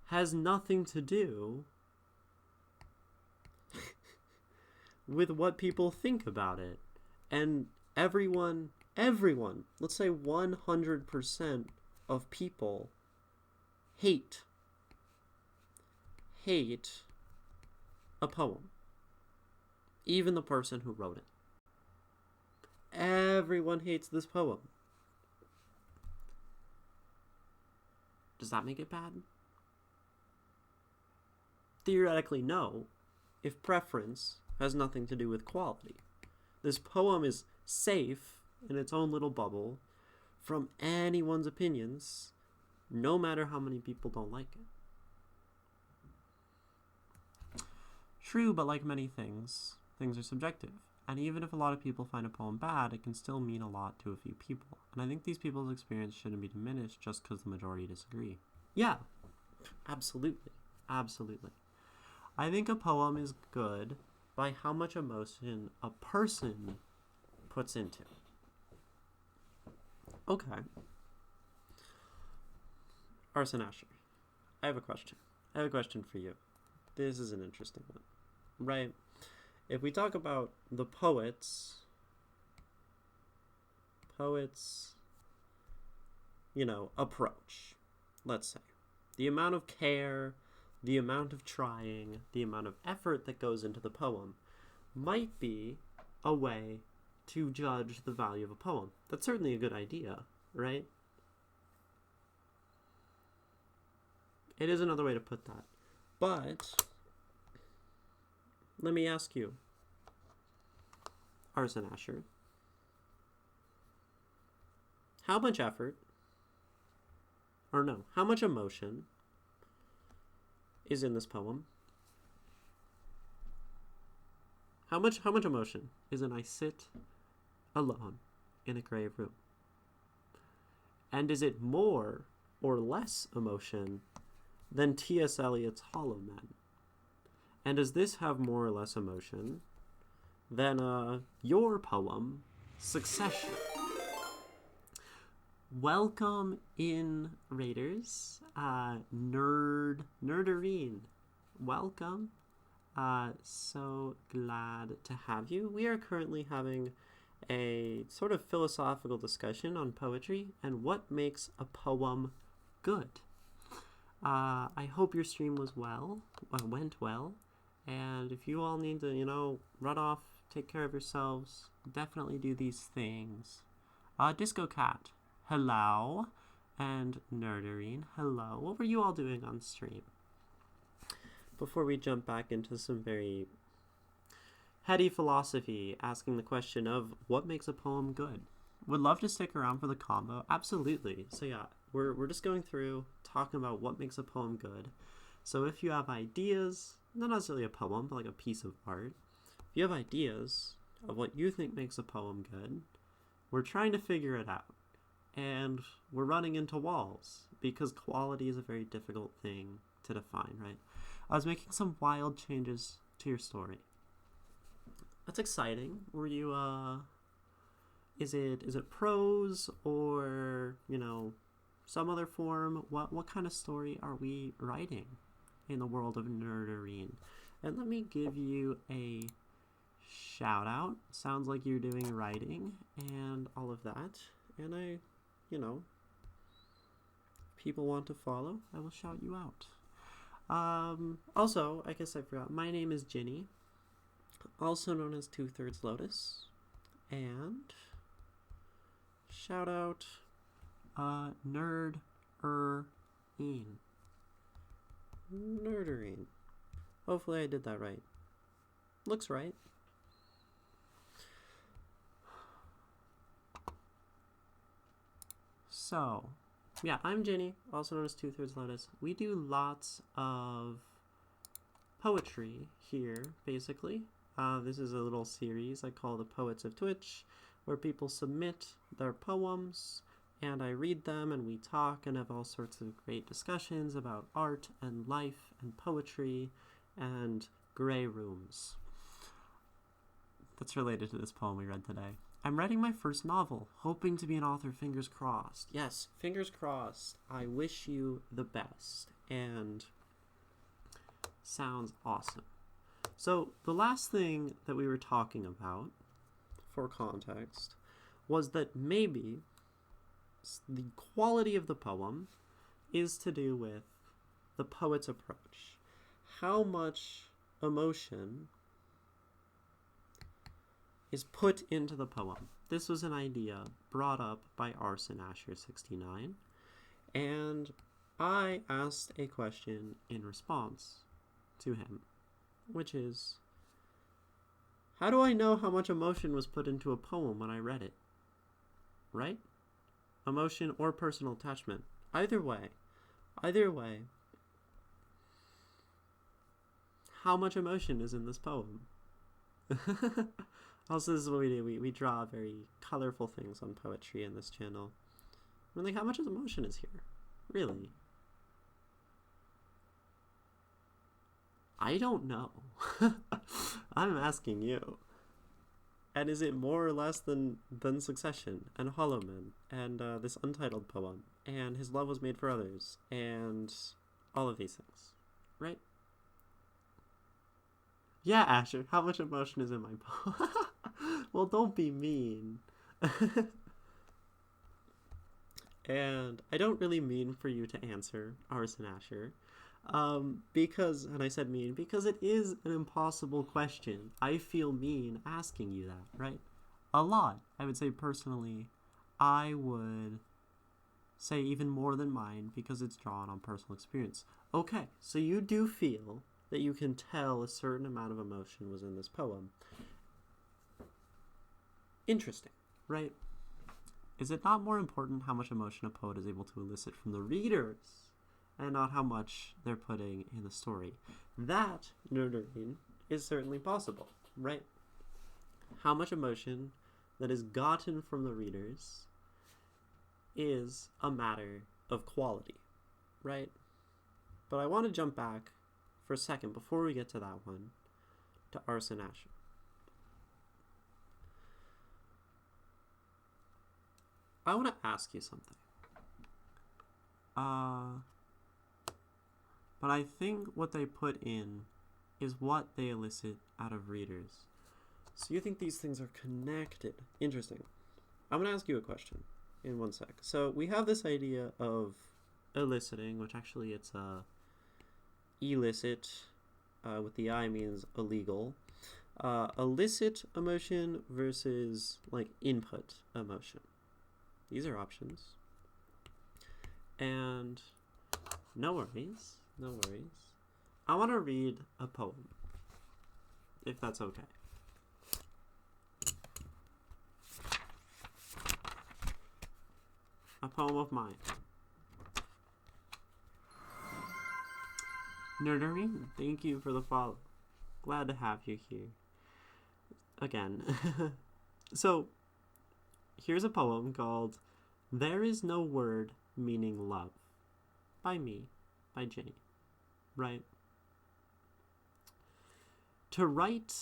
has nothing to do with what people think about it. And everyone, let's say 100% of people hate a poem. Even the person who wrote it. Everyone hates this poem. Does that make it bad? Theoretically, no, if preference has nothing to do with quality. This poem is safe in its own little bubble from anyone's opinions, no matter how many people don't like it. True, but like many things are subjective. And even if a lot of people find a poem bad, it can still mean a lot to a few people. And I think these people's experience shouldn't be diminished just because the majority disagree. Yeah, absolutely. Absolutely. I think a poem is good by how much emotion a person puts into it. Okay. Arson Asher, I have a question. I have a question for you. This is an interesting one, right? If we talk about the poets, approach, let's say, the amount of care, the amount of trying, the amount of effort that goes into the poem might be a way to judge the value of a poem. That's certainly a good idea, right? It is another way to put that. But let me ask you, Arson Asher, how much effort, or no, how much emotion is in this poem? How much emotion is in I sit alone in a gray room? And is it more or less emotion than T.S. Eliot's Hollow Men? And does this have more or less emotion than your poem, Succession? Welcome in, Raiders. Nerderine. Welcome. So glad to have you. We are currently having a sort of philosophical discussion on poetry and what makes a poem good. I hope your stream went well. And if you all need to, run off, take care of yourselves, definitely do these things. Disco Cat, hello. And Nerderine, hello. What were you all doing on stream? Before we jump back into some very heady philosophy, asking the question of what makes a poem good. Would love to stick around for the combo. Absolutely. So yeah, we're just going through, talking about what makes a poem good. So if you have ideas, not necessarily a poem, but like a piece of art, if you have ideas of what you think makes a poem good, we're trying to figure it out. And we're running into walls, because quality is a very difficult thing to define, right? I was making some wild changes to your story. That's exciting. Were you, is it prose or, some other form? What kind of story are we writing in the world of Nerderine? And let me give you a shout out. Sounds like you're doing writing and all of that. And people want to follow, I will shout you out. Also, I guess I forgot, my name is Ginny, also known as 2/3 Lotus, and shout out, Nerderine. Nerderine. Hopefully I did that right. Looks right. So, yeah, I'm Ginny, also known as 2/3 Lotus. We do lots of poetry here, basically. This is a little series I call the Poets of Twitch, where people submit their poems, and I read them, and we talk and have all sorts of great discussions about art and life and poetry and gray rooms. That's related to this poem we read today. I'm writing my first novel, hoping to be an author, fingers crossed. Yes, fingers crossed. I wish you the best. And sounds awesome. So the last thing that we were talking about, for context, was that maybe the quality of the poem is to do with the poet's approach. How much emotion is put into the poem. This was an idea brought up by Arson Asher 69, and I asked a question in response to him, which is, how do I know how much emotion was put into a poem when I read it? Right? Emotion or personal attachment. Either way, how much emotion is in this poem? Also, this is what we do. We draw very colorful things on poetry in this channel. We're like, how much emotion is here? Really? I don't know. I'm asking you. And is it more or less than Succession and Hollow Men and this untitled poem and His Love Was Made for Others and all of these things, right? Yeah, Asher, how much emotion is in my poem? Well, don't be mean. And I don't really mean for you to answer, Arson Asher, because, and I said mean, because it is an impossible question. I feel mean asking you that, right? A lot. I would say personally, I would say even more than mine because it's drawn on personal experience. Okay, so you do feel that you can tell a certain amount of emotion was in this poem. Interesting, right? Is it not more important how much emotion a poet is able to elicit from the readers and not how much they're putting in the story? That, Nerdarine, is certainly possible, right? How much emotion that is gotten from the readers is a matter of quality, right? But I want to jump back for a second before we get to that one to Arson Asher. I want to ask you something. But I think what they put in is what they elicit out of readers. So you think these things are connected. Interesting. I'm going to ask you a question in 1 sec. So we have this idea of eliciting, which actually it's illicit, with the I means illegal. Illicit emotion versus like input emotion. These are options. And no worries. I want to read a poem, if that's okay. A poem of mine. Nerdarine, thank you for the follow. Glad to have you here. Again. So, here's a poem called There Is No Word Meaning Love. By me. By Jane. Right? To write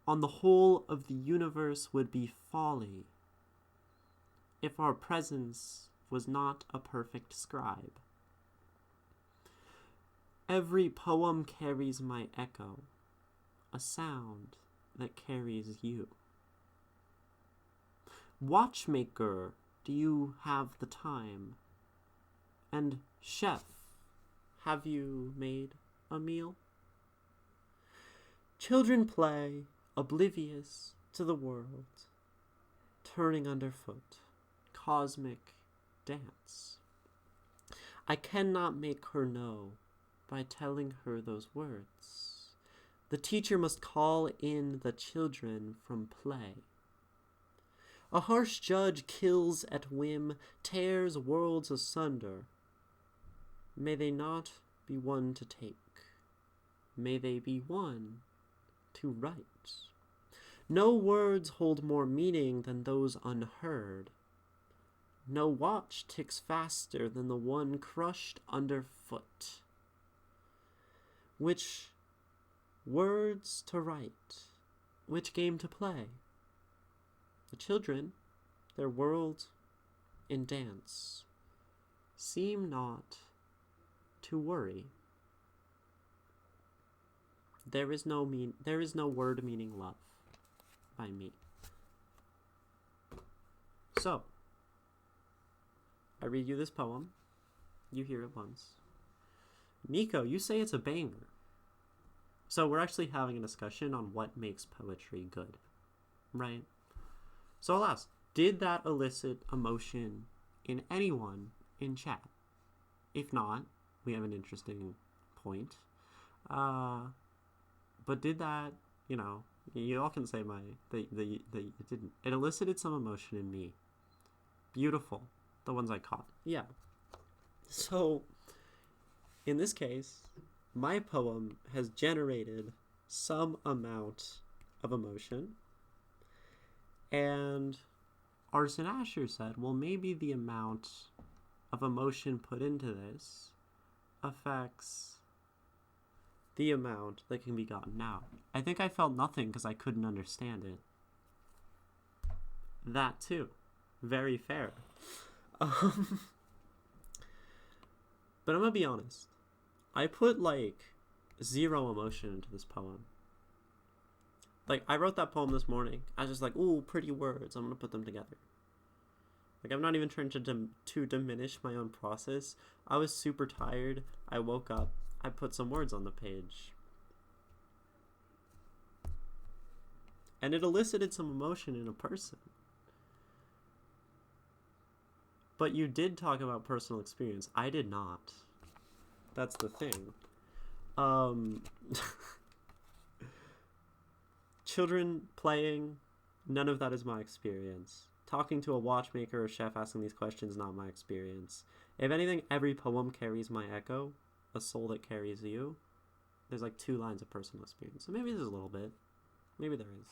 on the whole of the universe would be folly if our presence was not a perfect scribe. Every poem carries my echo, a sound that carries you. Watchmaker, do you have the time? And chef, have you made a meal? Children play, oblivious to the world, turning underfoot, cosmic dance. I cannot make her know by telling her those words. The teacher must call in the children from play. A harsh judge kills at whim, tears worlds asunder. May they not be one to take. May they be one to write. No words hold more meaning than those unheard. No watch ticks faster than the one crushed underfoot. Which words to write? Which game to play? The children, their world in dance, seem not to worry. There is no word meaning love by me. So, I read you this poem. You hear it once. Nico, you say it's a banger. So we're actually having a discussion on what makes poetry good, right? So I'll ask, did that elicit emotion in anyone in chat? If not, we have an interesting point. But did that, you all can say it didn't. It elicited some emotion in me. Beautiful. The ones I caught. Yeah. So, in this case, my poem has generated some amount of emotion. And Arson Asher said, well, maybe the amount of emotion put into this affects the amount that can be gotten out. I think I felt nothing because I couldn't understand it. That too. Very fair. But I'm gonna be honest. I put zero emotion into this poem. I wrote that poem this morning. I was just like, ooh, pretty words. I'm gonna put them together. I'm not even trying to diminish my own process. I was super tired. I woke up. I put some words on the page. And it elicited some emotion in a person. But you did talk about personal experience. I did not. That's the thing. Children playing, none of that is my experience. Talking to a watchmaker or chef asking these questions, not my experience. If anything, every poem carries my echo, a soul that carries you. There's like 2 lines of personal experience. So maybe there's a little bit. Maybe there is.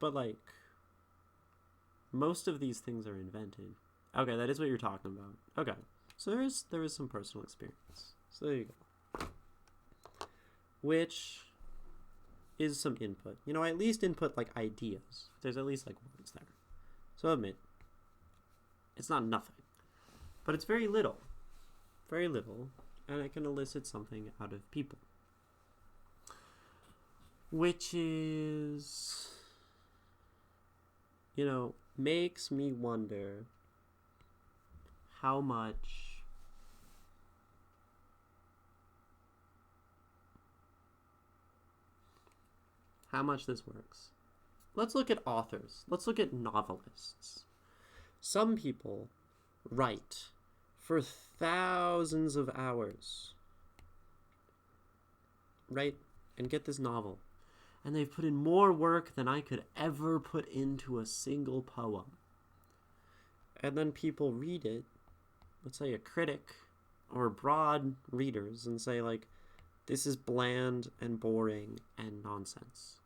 But like, most of these things are invented. Okay, that is what you're talking about. Okay, so there is some personal experience. So there you go. Which is some input. You know, I at least input like ideas. There's at least like words there. So I'll admit, it's not nothing. But it's very little. Very little. And I can elicit something out of people. Which is, you know, makes me wonder how much this works. Let's look at authors. Let's look at novelists. Some people write for thousands of hours, right? And get this novel. And they've put in more work than I could ever put into a single poem. And then people read it, let's say a critic or broad readers, and say like, this is bland and boring and nonsense.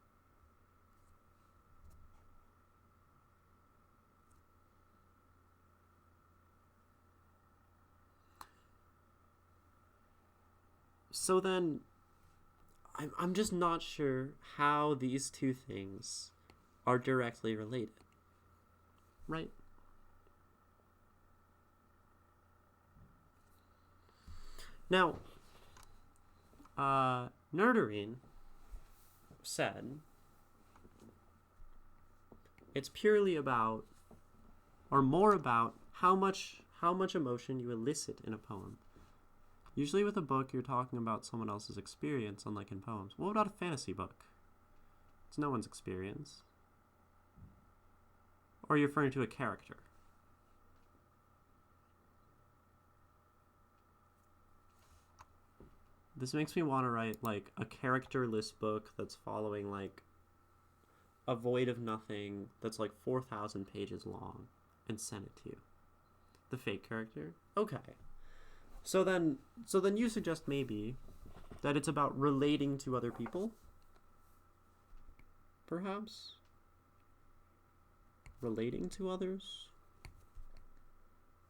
So then, I'm just not sure how these 2 things are directly related, right? Now, Nerderine said it's purely about, or more about, how much emotion you elicit in a poem. Usually with a book, you're talking about someone else's experience, unlike in poems. What about a fantasy book? It's no one's experience. Or you're referring to a character. This makes me want to write, like, a characterless book that's following, like, a void of nothing that's, like, 4,000 pages long and send it to you. The fake character? Okay. So then you suggest maybe that it's about relating to other people? Perhaps? Relating to others?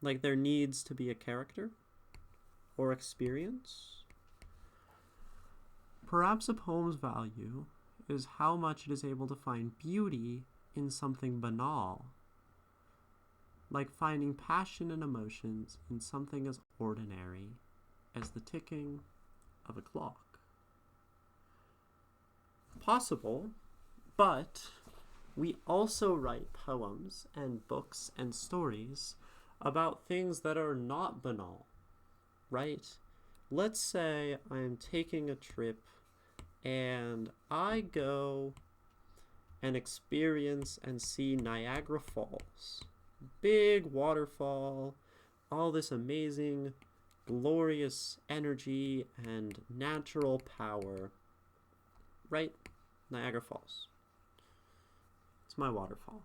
Like there needs to be a character? Or experience? Perhaps a poem's value is how much it is able to find beauty in something banal, like finding passion and emotions in something as ordinary as the ticking of a clock. Possible, but we also write poems and books and stories about things that are not banal, right? Let's say I'm taking a trip and I go and experience and see Niagara Falls. Big waterfall, all this amazing, glorious energy and natural power. Right? Niagara Falls. It's my waterfall.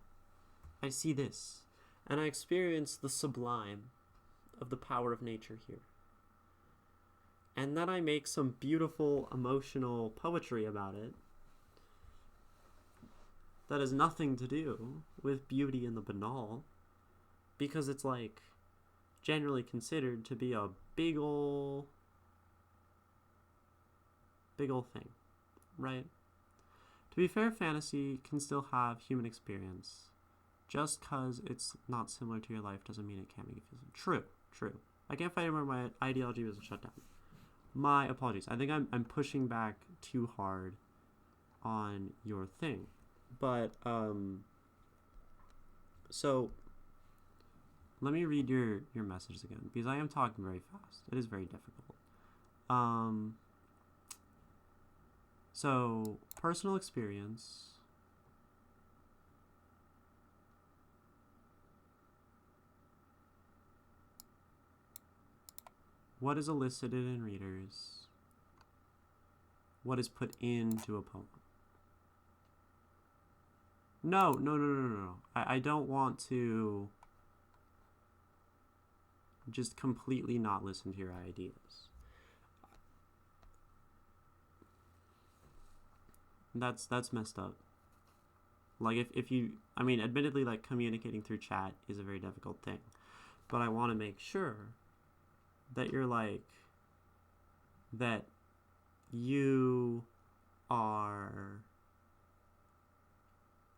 I see this, and I experience the sublime of the power of nature here. And then I make some beautiful, emotional poetry about it that has nothing to do with beauty in the banal, because it's like generally considered to be a big ol' thing, right? To be fair, fantasy can still have human experience. Just because it's not similar to your life doesn't mean it can't make you feel. True. I can't find where my ideology was shut down. My apologies. I think I'm pushing back too hard on your thing. But, so, let me read your messages again, because I am talking very fast. It is very difficult. So, personal experience. What is elicited in readers? What is put into a poem? No. I don't want to just completely not listen to your ideas. That's messed up. Like, if you, I mean, admittedly, like, communicating through chat is a very difficult thing. But I want to make sure that you're, like, that you are,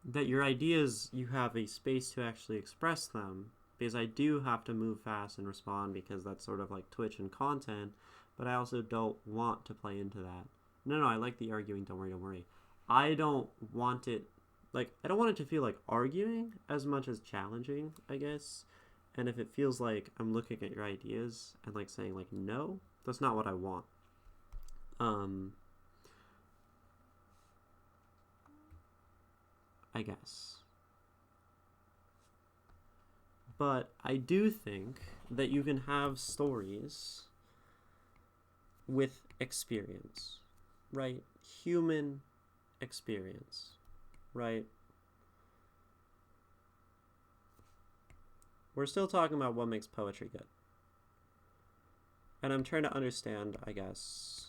that your ideas, you have a space to actually express them. Because I do have to move fast and respond because that's sort of like Twitch and content. But I also don't want to play into that. No, I like the arguing, don't worry. I don't want it, like, I don't want it to feel like arguing as much as challenging, I guess. And if it feels like I'm looking at your ideas and, like, saying, like, no, that's not what I want. I guess. But I do think that you can have stories with experience, right? Human experience, right? We're still talking about what makes poetry good. And I'm trying to understand, I guess.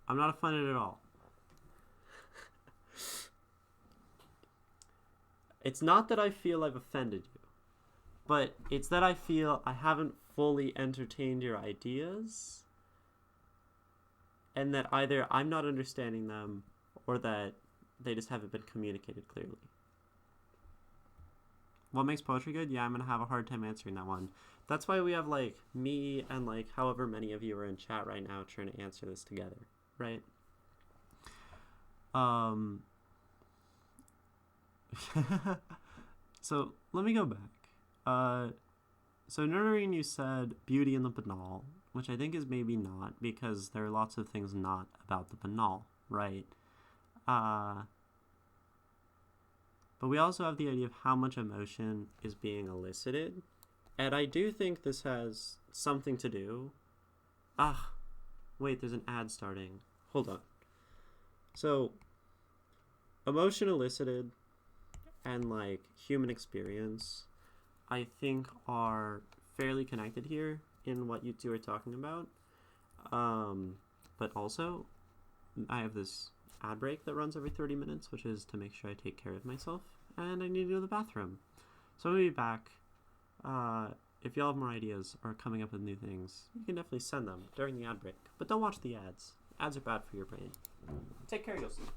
I'm not offended at all. It's not that I feel I've offended you, but it's that I feel I haven't fully entertained your ideas, and that either I'm not understanding them or that they just haven't been communicated clearly. What makes poetry good? Yeah, I'm going to have a hard time answering that one. That's why we have, like, me and, like, however many of you are in chat right now trying to answer this together, right? So let me go back. So Noreen, you said beauty in the banal, which I think is maybe not, because there are lots of things not about the banal, right? But we also have the idea of how much emotion is being elicited, and I do think this has something to do. Wait, there's an ad starting. Hold on. So, emotion elicited and, like, human experience, I think, are fairly connected here in what you two are talking about. But also, I have this ad break that runs every 30 minutes, which is to make sure I take care of myself, and I need to go to the bathroom. So I'm going to be back. If y'all have more ideas or coming up with new things, you can definitely send them during the ad break. But don't watch the ads. Ads are bad for your brain. Take care of yourselves.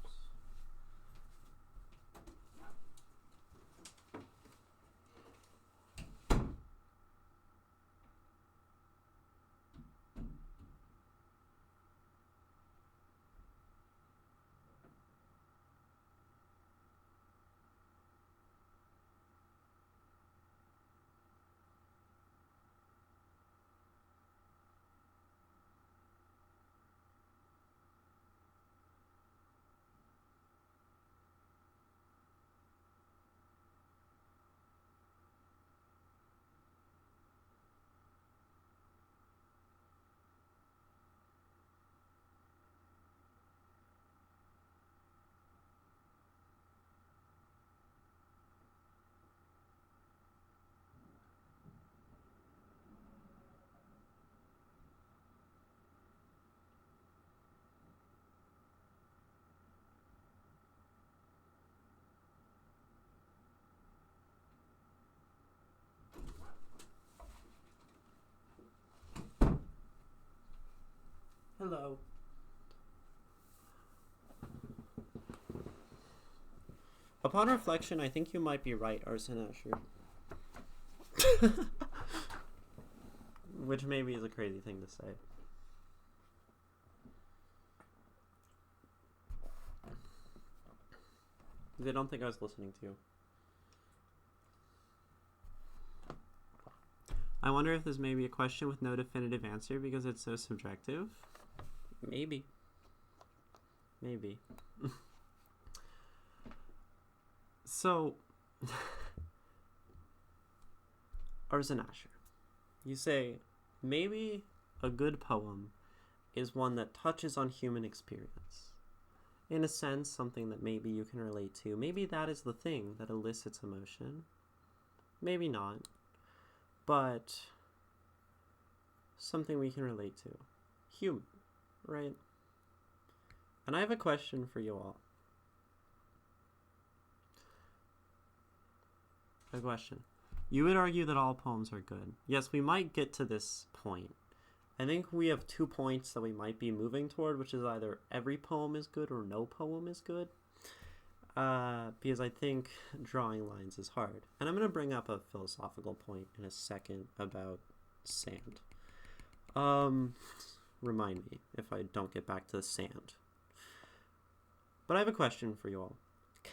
Hello. Upon reflection, I think you might be right, Arsen Asher. Which maybe is a crazy thing to say. They don't think I was listening to you. I wonder if this may be a question with no definitive answer because it's so subjective. Maybe. So, Arsen Asher, you say maybe a good poem is one that touches on human experience. In a sense, something that maybe you can relate to. Maybe that is the thing that elicits emotion. Maybe not. But something we can relate to. Human, right? And I have a question for you all. A question. You would argue that all poems are good. Yes, we might get to this point. I think we have 2 points that we might be moving toward, which is either every poem is good or no poem is good. Because I think drawing lines is hard. And I'm going to bring up a philosophical point in a second about sand. Remind me if I don't get back to the sand. But I have a question for you all.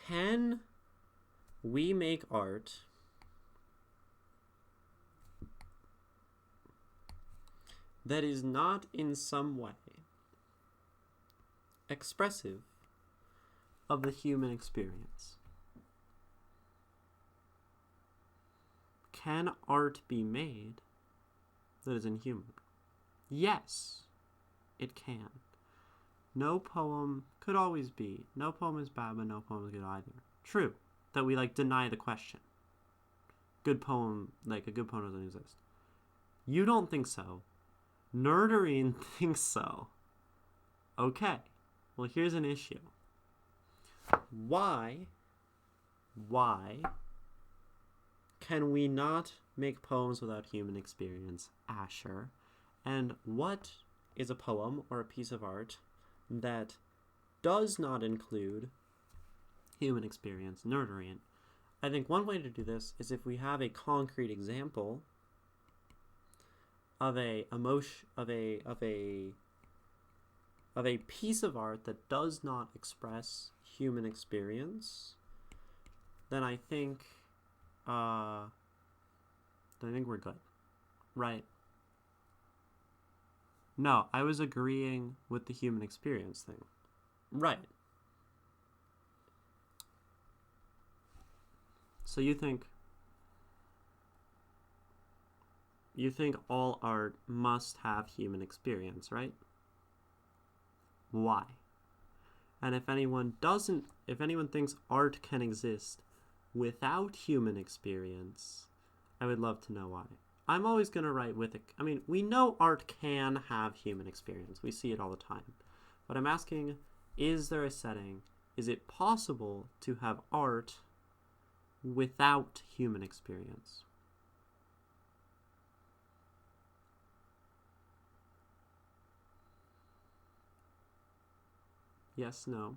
Can we make art that is not in some way expressive of the human experience? Can art be made that is inhuman? Yes, it can. No poem could always be. No poem is bad, but no poem is good either. True, that we deny the question. Good poem, a good poem doesn't exist. You don't think so. Nerdorine thinks so. Okay, well here's an issue. Why can we not make poems without human experience, Asher? And what is a poem or a piece of art that does not include human experience, Nerdorine? I think one way to do this is if we have a concrete example of a piece of art that does not express human experience, then I think we're good, right? No, I was agreeing with the human experience thing, right? So you think all art must have human experience, right? Why? And if anyone thinks art can exist without human experience, I would love to know why. I'm always going to write with it. I mean, we know art can have human experience. We see it all the time. But I'm asking, is there a setting? Is it possible to have art without human experience? Yes, no.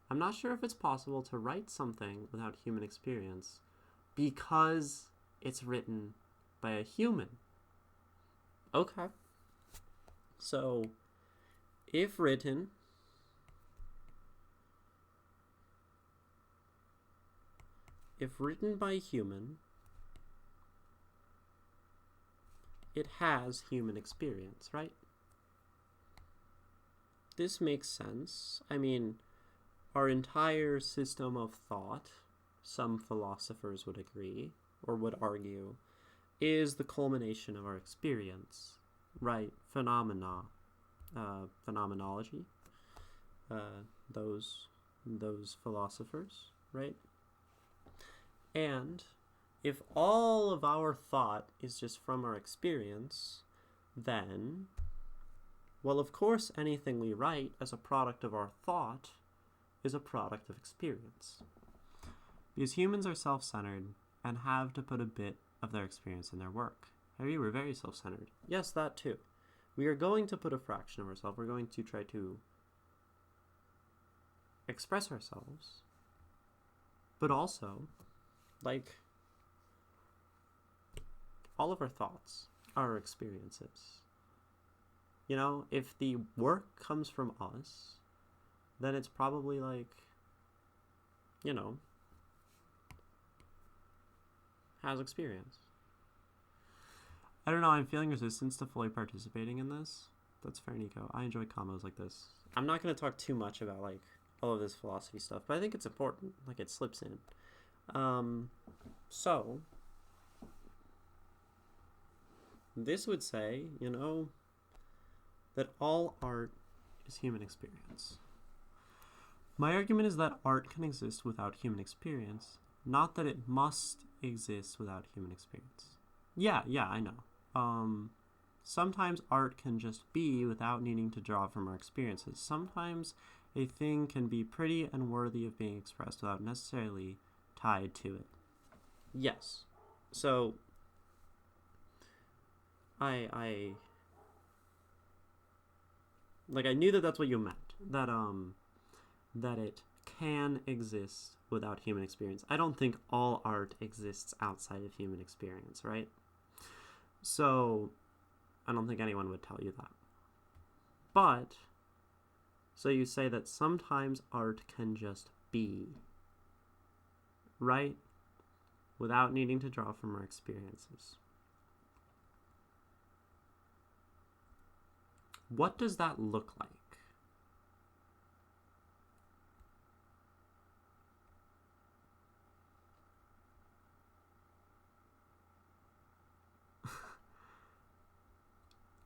I'm not sure if it's possible to write something without human experience because it's written by a human. Okay. So, if written by a human, it has human experience, right? This makes sense. I mean, our entire system of thought, some philosophers would agree, or would argue, is the culmination of our experience, right? Phenomenology, those philosophers, right? And if all of our thought is just from our experience, then, well, of course, anything we write as a product of our thought is a product of experience. Because humans are self-centered and have to put a bit of their experience in their work. Maybe we're very self-centered. Yes, that too. We are going to put a fraction of ourselves. We're going to try to express ourselves. But also, all of our thoughts are our experiences. You know, if the work comes from us, then it's probably has experience. I don't know, I'm feeling resistance to fully participating in this. That's fair, Nico. I enjoy combos like this. I'm not going to talk too much about all of this philosophy stuff, but I think it's important. It slips in. So this would say, that all art is human experience. My argument is that art can exist without human experience, not that it must exist without human experience. Yeah, I know. Sometimes art can just be without needing to draw from our experiences. Sometimes a thing can be pretty and worthy of being expressed without necessarily tied to it. Yes. So, I knew that that's what you meant. That it can exist without human experience. I don't think all art exists outside of human experience, right? So, I don't think anyone would tell you that. But, so you say that sometimes art can just be, right? Without needing to draw from our experiences. What does that look like?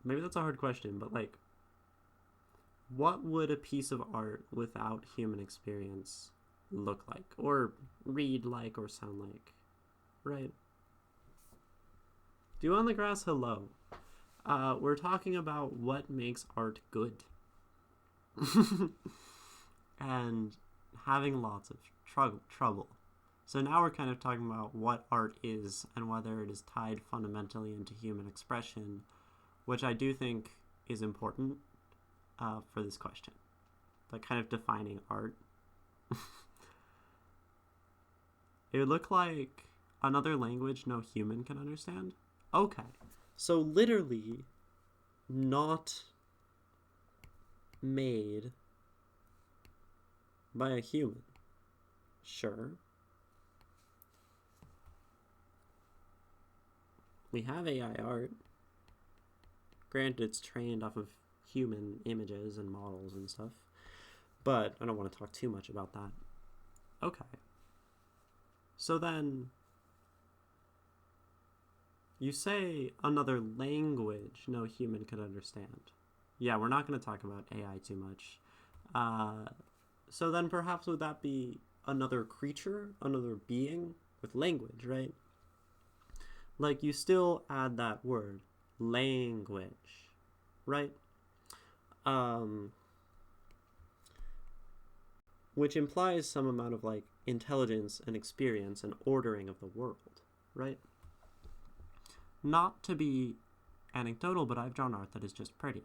Maybe that's a hard question, but what would a piece of art without human experience look like? Or read like, or sound like? Right? Dew on the Grass, hello. We're talking about what makes art good. And having lots of trouble. So now we're kind of talking about what art is and whether it is tied fundamentally into human expression, which I do think is important for this question. Kind of defining art. It would look like another language no human can understand. Okay. So literally not made by a human. Sure. We have AI art. Granted, it's trained off of human images and models and stuff. But I don't want to talk too much about that. Okay. So then, you say another language no human could understand. Yeah, we're not going to talk about AI too much. So then perhaps would that be another creature, another being with language, right? You still add that word, language, right? Which implies some amount of intelligence and experience and ordering of the world, right? Not to be anecdotal, but I've drawn art that is just pretty.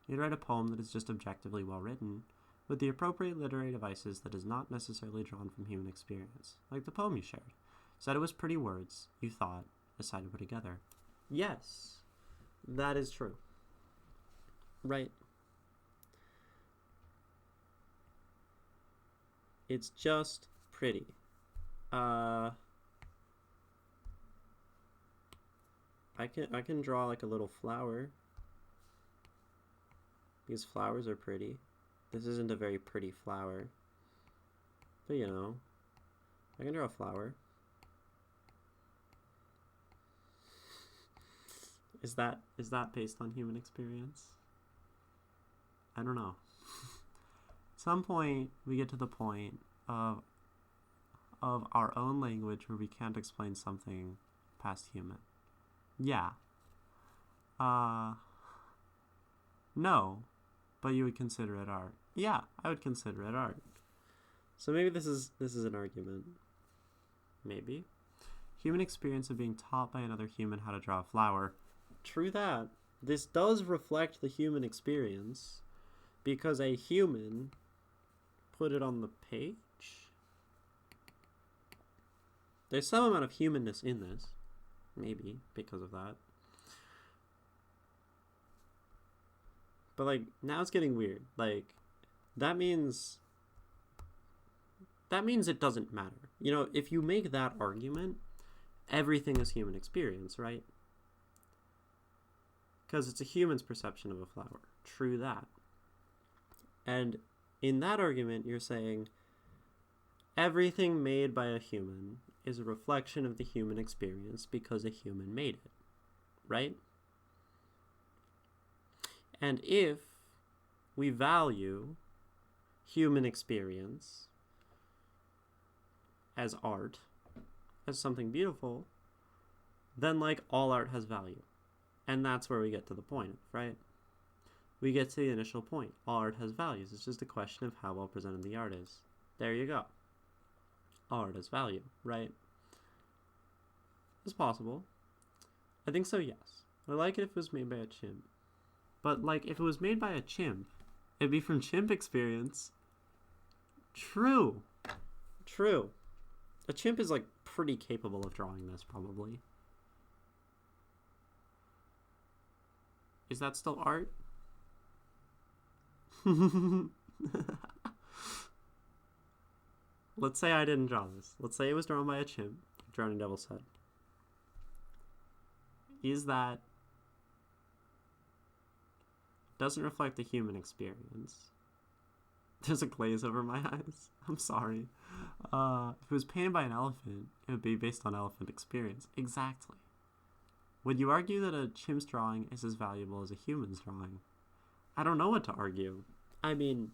You'd write a poem that is just objectively well written, with the appropriate literary devices that is not necessarily drawn from human experience, like the poem you shared. Said it was pretty words, you thought, decided to put together. Yes, that is true. Right. It's just pretty. I can draw a little flower, because flowers are pretty. This isn't a very pretty flower, but I can draw a flower. Is that based on human experience? I don't know. At some point, we get to the point of our own language where we can't explain something past human. Yeah. No, but you would consider it art. Yeah, I would consider it art. So maybe this is an argument. Maybe. Human experience of being taught by another human how to draw a flower. True that. This does reflect the human experience because a human put it on the page. There's some amount of humanness in this. Maybe because of that. But now it's getting weird. That means it doesn't matter. If you make that argument, everything is human experience, right? Because it's a human's perception of a flower. True that. And in that argument, you're saying everything made by a human is a reflection of the human experience because a human made it, right? And if we value human experience as art, as something beautiful, then like all art has value. And that's where we get to the point, right? We get to the initial point. All art has values. It's just a question of how well presented the art is. There you go. All art has value, right? It's possible. I think so, yes. I like it if it was made by a chimp. But like if it was made by a chimp, it'd be from chimp experience. True. A chimp is like pretty capable of drawing this, probably. Is that still art? Let's say I didn't draw this. Let's say it was drawn by a chimp, Drowning Devil said. Is that... doesn't reflect the human experience. There's a glaze over my eyes. I'm sorry. If it was painted by an elephant, it would be based on elephant experience. Exactly. Would you argue that a chimp's drawing is as valuable as a human's drawing? I don't know what to argue. I mean,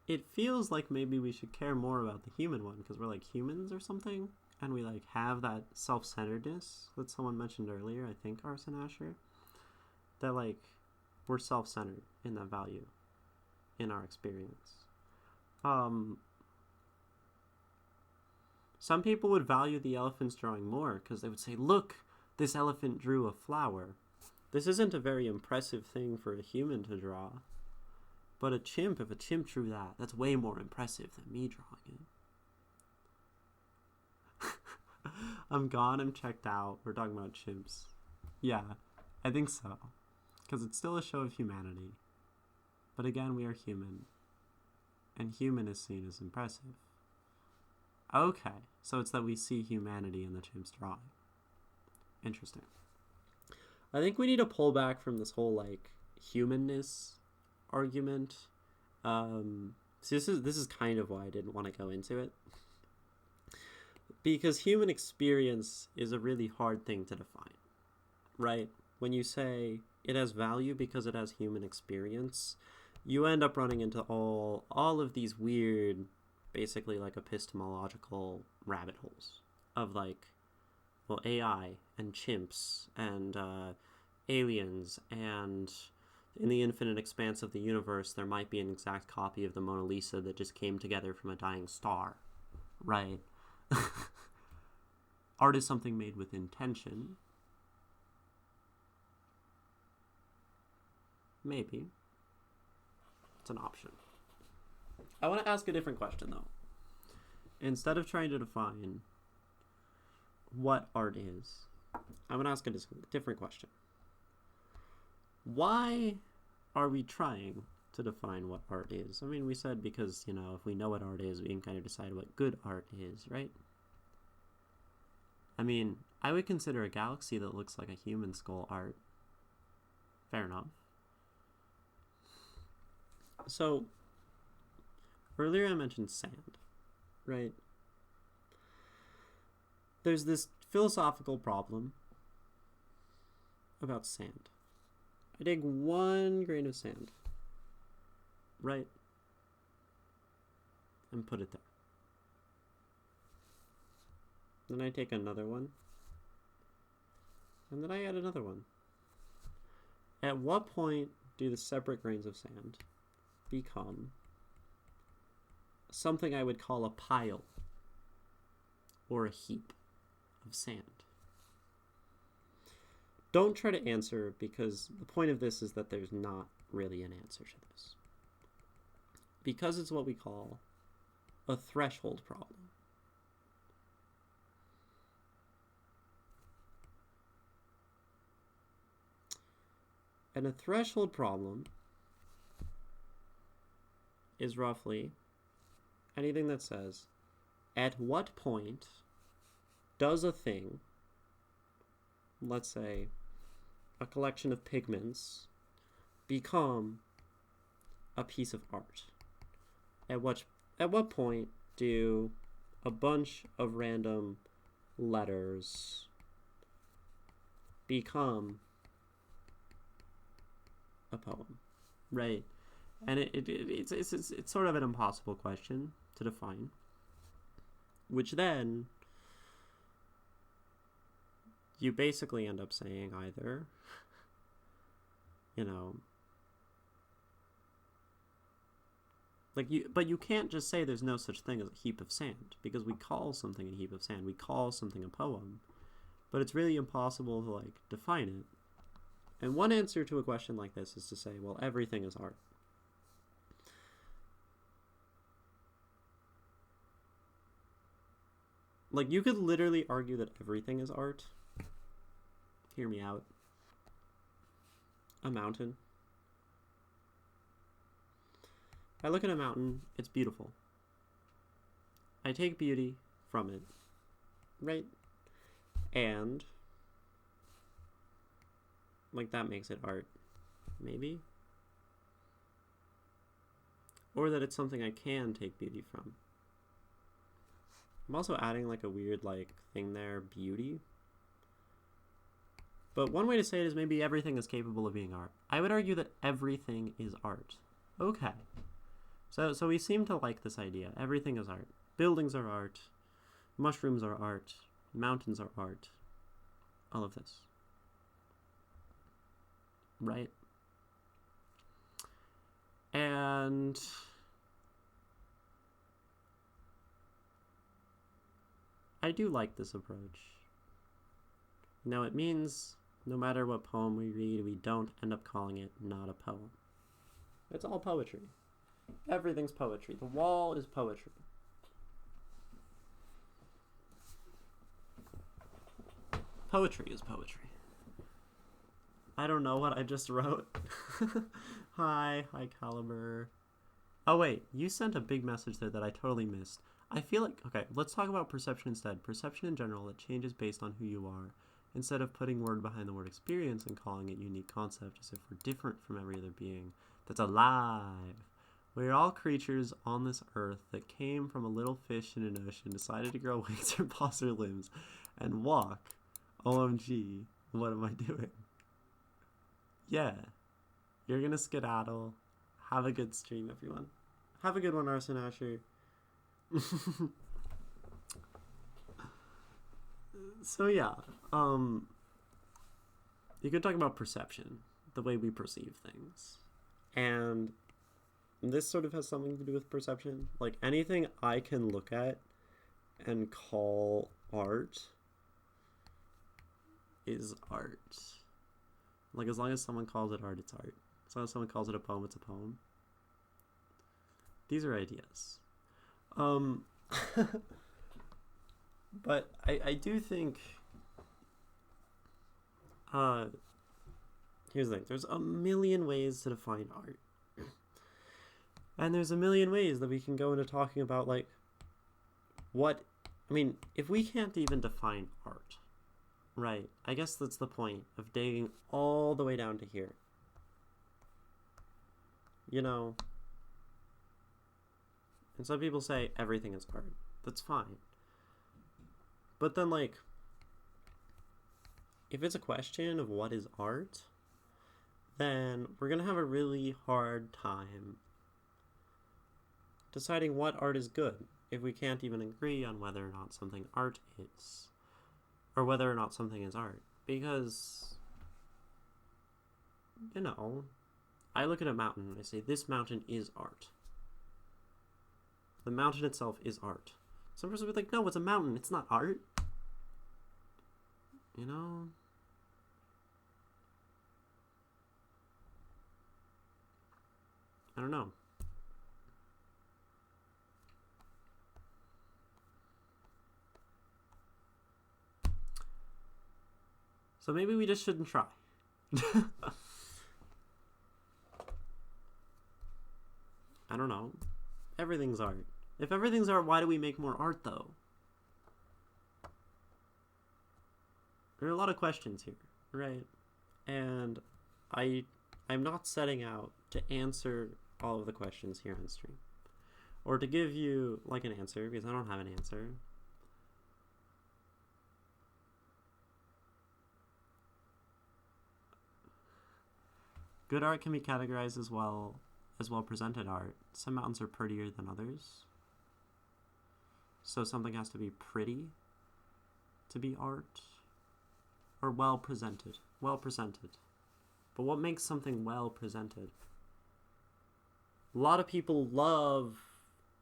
it feels like maybe we should care more about the human one because we're like humans or something, and we like have that self-centeredness that someone mentioned earlier, I think Arson Asher, that like we're self-centered in that value in our experience. Some people would value the elephant's drawing more because they would say, look, this elephant drew a flower. This isn't a very impressive thing for a human to draw. But a chimp, if a chimp drew that, that's way more impressive than me drawing it. I'm gone, I'm checked out. We're talking about chimps. Yeah, I think so. Because it's still a show of humanity. But again, we are human. And human is seen as impressive. Okay, so it's that we see humanity in the chimp's drawing. Interesting. I think we need to pull back from this whole, like, humanness argument. So this is kind of why I didn't want to go into it. Because human experience is a really hard thing to define, right? When you say it has value because it has human experience, you end up running into all of these weird, basically like epistemological rabbit holes of like, well, AI and chimps and aliens, and in the infinite expanse of the universe, there might be an exact copy of the Mona Lisa that just came together from a dying star, right? Art is something made with intention. Maybe. It's an option. I want to ask a different question, though. Instead of trying to define what art is, I'm going to ask a different question. Why are we trying to define what art is? I mean, we said because, you know, if we know what art is, we can kind of decide what good art is, right? I mean, I would consider a galaxy that looks like a human skull art. Fair enough. So, earlier I mentioned sand, right? There's this philosophical problem about sand. I dig 1 grain of sand, right? And put it there. Then I take another one. And then I add another one. At what point do the separate grains of sand become something I would call a pile or a heap of sand? Don't try to answer, because the point of this is that there's not really an answer to this. Because it's what we call a threshold problem. And a threshold problem is roughly anything that says, at what point does a thing, let's say a collection of pigments, become a piece of art? At what point do a bunch of random letters become a poem, right? And it's sort of an impossible question to define, which then you basically end up saying either, but you can't just say there's no such thing as a heap of sand, because we call something a heap of sand, we call something a poem, but it's really impossible to define it. And one answer to a question like this is to say, well, everything is art. You could literally argue that everything is art. Hear me out. A mountain. I look at a mountain, it's beautiful. I take beauty from it, right? And that makes it art, maybe? Or that it's something I can take beauty from. I'm also adding a weird thing there, beauty. But one way to say it is maybe everything is capable of being art. I would argue that everything is art. Okay. So we seem to like this idea. Everything is art. Buildings are art. Mushrooms are art. Mountains are art. All of this. Right? And I do like this approach. It means no matter what poem we read, we don't end up calling it not a poem. It's all poetry. Everything's poetry. The wall is poetry. Poetry is poetry. I don't know what I just wrote. Hi Caliber. Oh wait, you sent a big message there that I totally missed. I feel okay, let's talk about perception instead. Perception in general, that changes based on who you are. Instead of putting word behind the word experience and calling it unique concept as if we're different from every other being that's alive. We're all creatures on this earth that came from a little fish in an ocean, decided to grow wings or paws or limbs, and walk. OMG, what am I doing? Yeah, you're gonna skedaddle. Have a good stream, everyone. Have a good one, Arson Asher. So yeah, you could talk about perception, the way we perceive things. And this sort of has something to do with perception. Anything I can look at and call art is art. As long as someone calls it art, it's art. As long as someone calls it a poem, it's a poem. These are ideas. But I do think, here's the thing, there's a million ways to define art. And there's a million ways that we can go into talking about, if we can't even define art, right, I guess that's the point of digging all the way down to here. And some people say everything is art. That's fine. But then, if it's a question of what is art, then we're going to have a really hard time deciding what art is good if we can't even agree on whether or not something art is, or whether or not something is art. Because, I look at a mountain and I say, this mountain is art. The mountain itself is art. Some person would be like, no, it's a mountain. It's not art. I don't know. So maybe we just shouldn't try. I don't know. Everything's art. If everything's art, why do we make more art, though? There are a lot of questions here, right? And I'm not setting out to answer all of the questions here on stream, or to give you an answer, because I don't have an answer. Good art can be categorized as well presented art. Some mountains are prettier than others. So something has to be pretty to be art. Or well presented. Well presented. But what makes something well presented? A lot of people love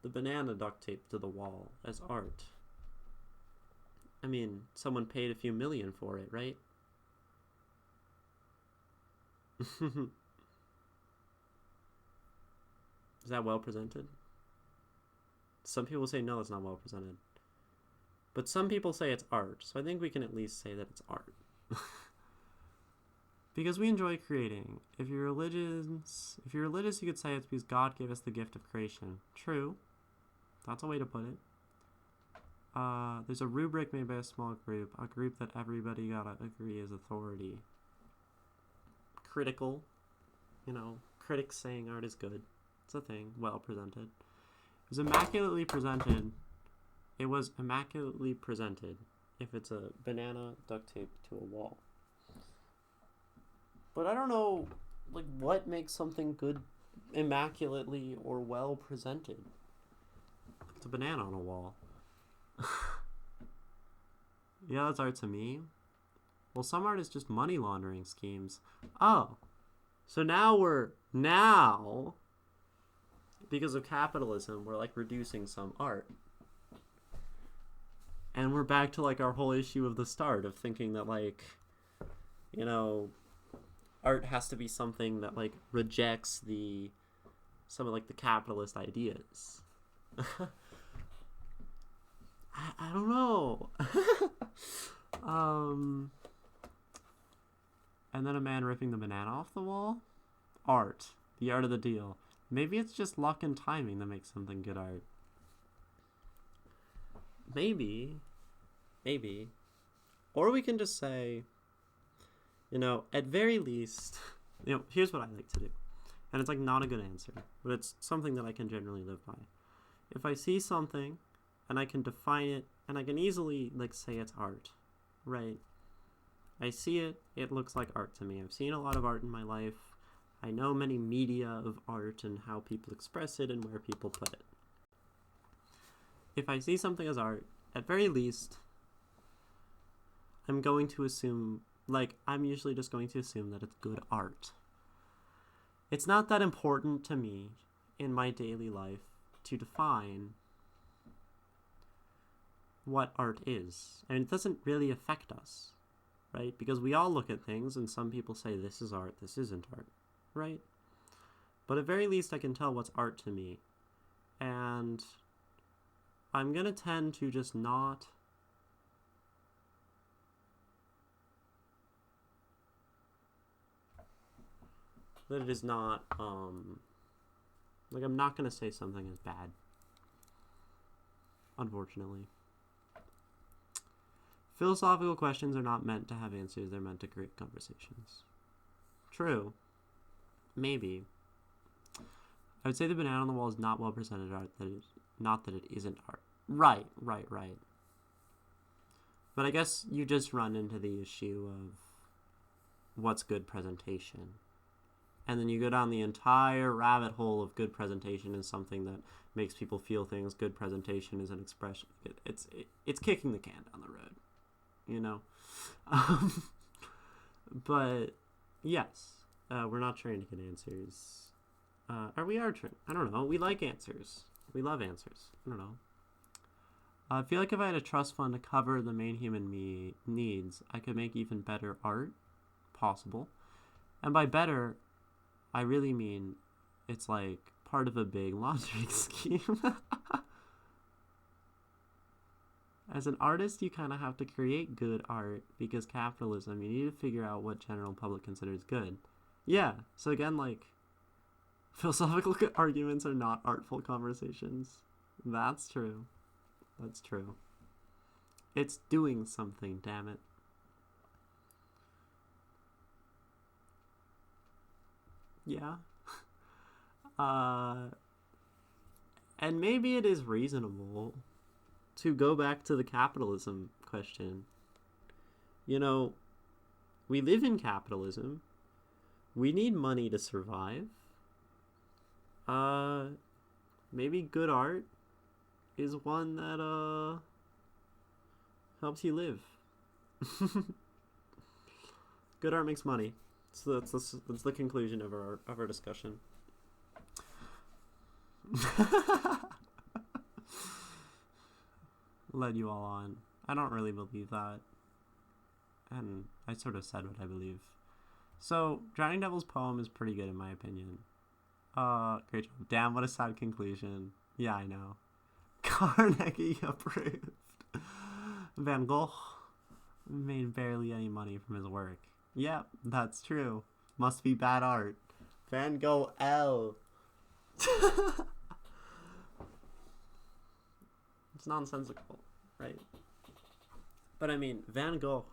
the banana duct tape to the wall as art. I mean, someone paid a few million for it, right? Is that well presented? Some people say no, it's not well presented. But some people say it's art, so I think we can at least say that it's art. Because we enjoy creating. If you're religious, you could say it's because God gave us the gift of creation. True. That's a way to put it. There's a rubric made by a small group, a group that everybody gotta agree is authority. Critical. Critics saying art is good. It's a thing. Well presented. It was immaculately presented. It was immaculately presented if it's a banana duct tape to a wall. But I don't know, what makes something good immaculately or well presented? It's a banana on a wall. Yeah, that's art to me. Well, some art is just money laundering schemes. Oh, so now because of capitalism, we're reducing some art. And we're back to our whole issue of the start of thinking that art has to be something that rejects some of the capitalist ideas. I don't know. And then a man ripping the banana off the wall? Art. The art of the deal. Maybe it's just luck and timing that makes something good art. Maybe. Or we can just say, at very least, here's what I like to do. And it's not a good answer, but it's something that I can generally live by. If I see something and I can define it and I can easily say it's art, right? I see it, it looks like art to me. I've seen a lot of art in my life. I know many media of art and how people express it and where people put it. If I see something as art, at very least, I'm going to assume, I'm usually just going to assume that it's good art. It's not that important to me in my daily life to define what art is. And it doesn't really affect us, right? Because we all look at things and some people say this is art, this isn't art, right? But at very least I can tell what's art to me. And I'm going to tend to just not that it is not I'm not going to say something is bad, unfortunately. Philosophical questions are not meant to have answers, they're meant to create conversations. True. Maybe. I would say the banana on the wall is not well presented art, not that it isn't art. Right. But I guess you just run into the issue of what's good presentation. And then you go down the entire rabbit hole of good presentation is something that makes people feel things. Good presentation is an expression. It's kicking the can down the road, But yes, we're not trying to get answers. Or we are trying. I don't know. We like answers. We love answers. I don't know. I feel like if I had a trust fund to cover the main human needs, I could make even better art possible. And by better, I really mean it's part of a big laundering scheme. As an artist, you kind of have to create good art because capitalism, you need to figure out what general public considers good. Yeah, so again, philosophical arguments are not artful conversations. That's true. That's true. It's doing something, damn it. Yeah. And maybe it is reasonable to go back to the capitalism question. We live in capitalism. We need money to survive. Maybe good art is one that helps you live. Good art makes money. So that's the conclusion of our discussion. Led you all on. I don't really believe that. And I sort of said what I believe. So, Drowning Devil's poem is pretty good in my opinion. Great job. Damn, what a sad conclusion. Yeah, I know. Carnegie approved. Van Gogh made barely any money from his work. Yep, that's true. Must be bad art. Van Gogh L. It's nonsensical, right? But I mean, Van Gogh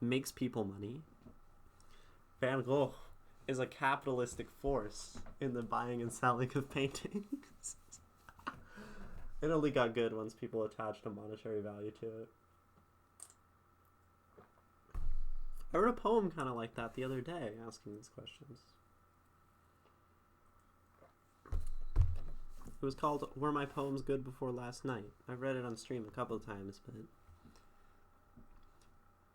makes people money. Van Gogh is a capitalistic force in the buying and selling of paintings. It only got good once people attached a monetary value to it. I wrote a poem kind of like that the other day, asking these questions. It was called Were My Poems Good Before Last Night? I've read it on stream a couple of times, but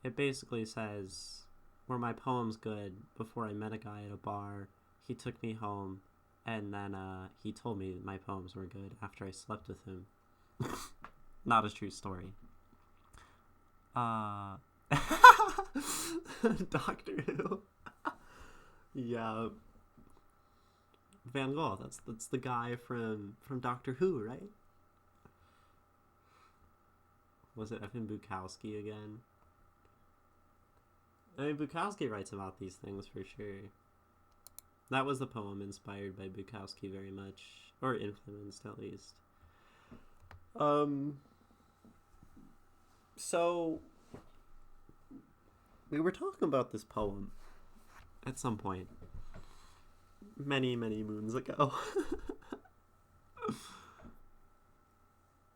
it basically says, were my poems good before I met a guy at a bar? He took me home, and then he told me my poems were good after I slept with him. Not a true story. Doctor Who. Yeah. Van Gogh, that's the guy from Doctor Who, right? Was it Evan Bukowski again? I mean, Bukowski writes about these things for sure. That was the poem inspired by Bukowski very much, or influenced at least. So we were talking about this poem at some point. Many, many moons ago.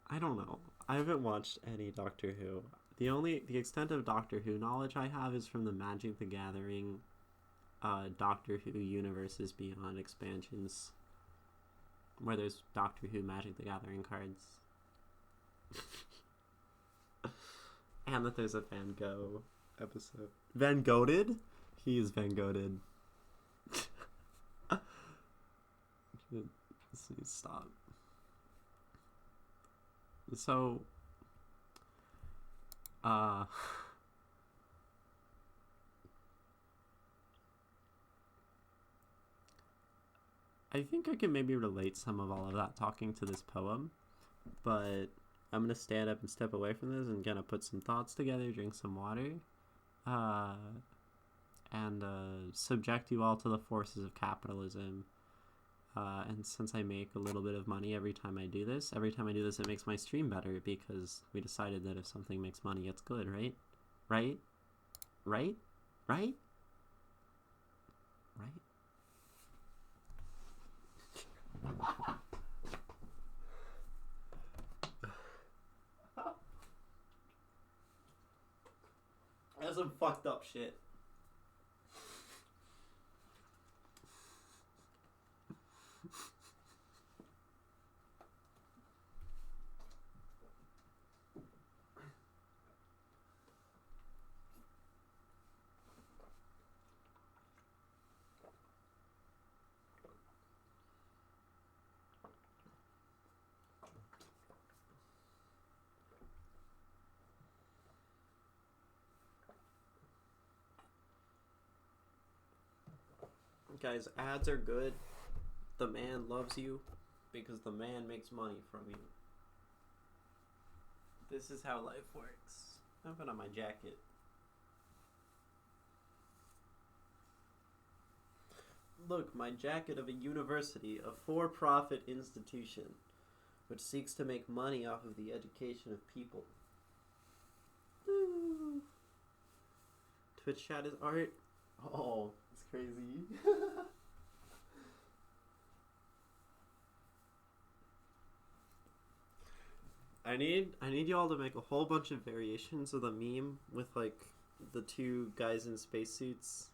I don't know. I haven't watched any Doctor Who. The extent of Doctor Who knowledge I have is from the Magic the Gathering Doctor Who Universes Beyond expansions, where there's Doctor Who Magic the Gathering cards. And that there's a Van Gogh episode. Van Goghted? He is Van Goghted. Stop. So, I think I can maybe relate some of all of that talking to this poem, but I'm gonna stand up and step away from this and gonna put some thoughts together, drink some water, and subject you all to the forces of capitalism. And since I make a little bit of money every time I do this, it makes my stream better because we decided that if something makes money, it's good, right? Right? Right? Right? Right? That's some fucked up shit. Guys, ads are good. The man loves you because the man makes money from you. This is how life works. I'm putting on my jacket. Look, my jacket of a university, a for-profit institution, which seeks to make money off of the education of people. Woo. Twitch chat is art. Oh, it's crazy. I need y'all to make a whole bunch of variations of the meme with like the two guys in spacesuits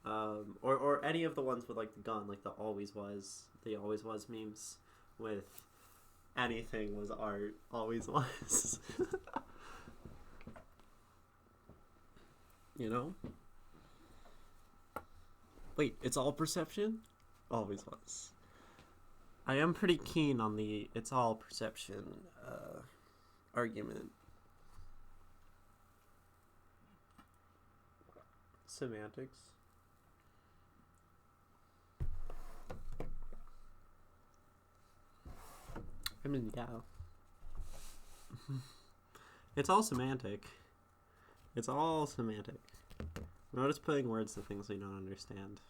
Or any of the ones with like the gun, like the always was memes with anything was art, always was. You know? Wait, it's all perception? Always was. I am pretty keen on the it's all perception argument. Semantics. I mean, yeah. It's all semantic. It's all semantic. We're not just putting words to things we don't understand.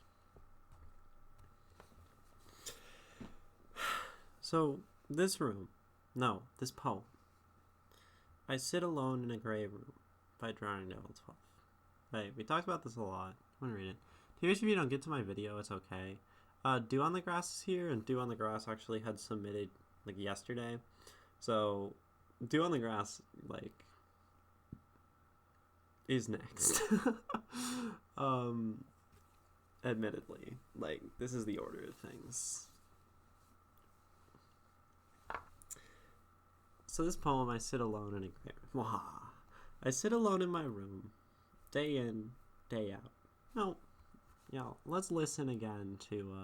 So, this poem. I sit alone in a gray room by drowningdevil12. Right, we talked about this a lot. I'm gonna read it. If you don't get to my video, it's okay. Dew on the Grass is here, and Dew on the Grass actually had submitted like yesterday. So, Dew on the Grass, like, is next. Admittedly, like, this is the order of things. So this poem, I sit alone in a gray room. I sit alone in my room, day in, day out. No, y'all, let's listen again to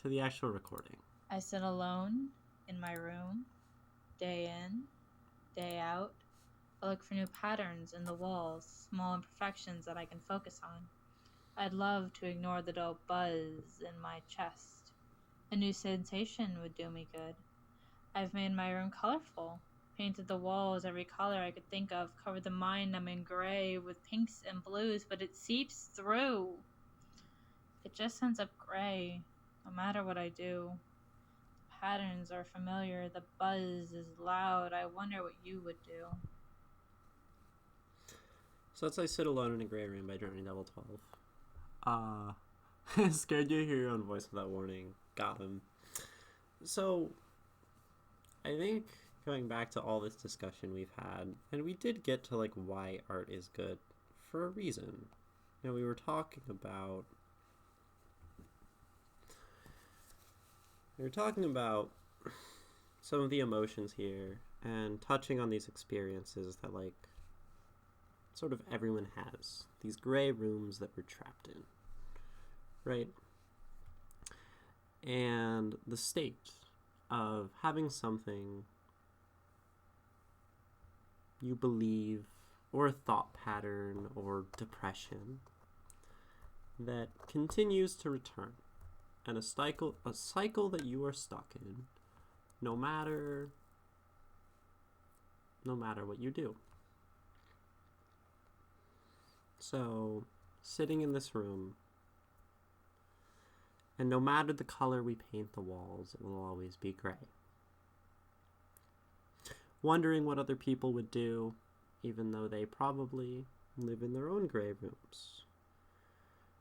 the actual recording. I sit alone in my room, day in, day out. I look for new patterns in the walls, small imperfections that I can focus on. I'd love to ignore the dull buzz in my chest. A new sensation would do me good. I've made my room colorful, painted the walls every color I could think of, covered the mind-numbing gray with pinks and blues, but it seeps through. It just ends up gray, no matter what I do. The patterns are familiar, the buzz is loud. I wonder what you would do. So that's I Sit Alone in a Gray Room by drowningdevil12. Scared you to hear your own voice without warning. Got him. So, I think going back to all this discussion we've had, and we did get to like why art is good for a reason. You know, we were talking about some of the emotions here and touching on these experiences that like sort of everyone has. These gray rooms that we're trapped in. Right? And the state of having something you believe, or a thought pattern, or depression that continues to return, and a cycle that you are stuck in, no matter what you do. So, sitting in this room, and no matter the color we paint the walls, it will always be gray. Wondering what other people would do, even though they probably live in their own gray rooms.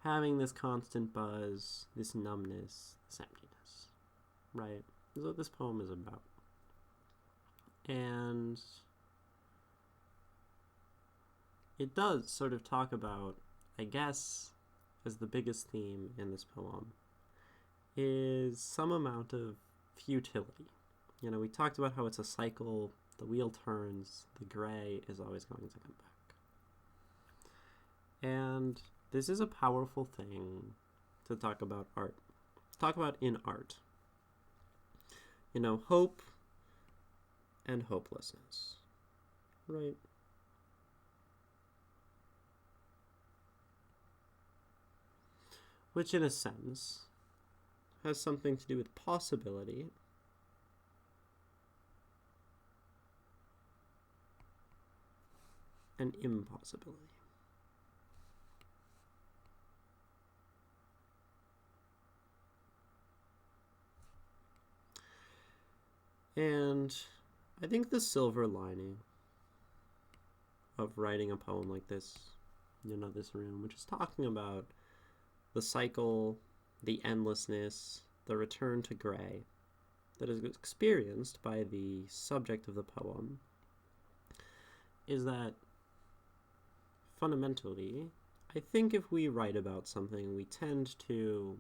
Having this constant buzz, this numbness, this emptiness, right? That's what this poem is about. And it does sort of talk about, I guess, as the biggest theme in this poem, is some amount of futility. You know, we talked about how it's a cycle, the wheel turns, the gray is always going to come back. And this is a powerful thing to talk about art. Talk about in art. You know, hope and hopelessness. Right? Which in a sense has something to do with possibility and impossibility. And I think the silver lining of writing a poem like this, you know, this room, which is talking about the cycle, the endlessness, the return to gray that is experienced by the subject of the poem, is that fundamentally I think if we write about something, we tend to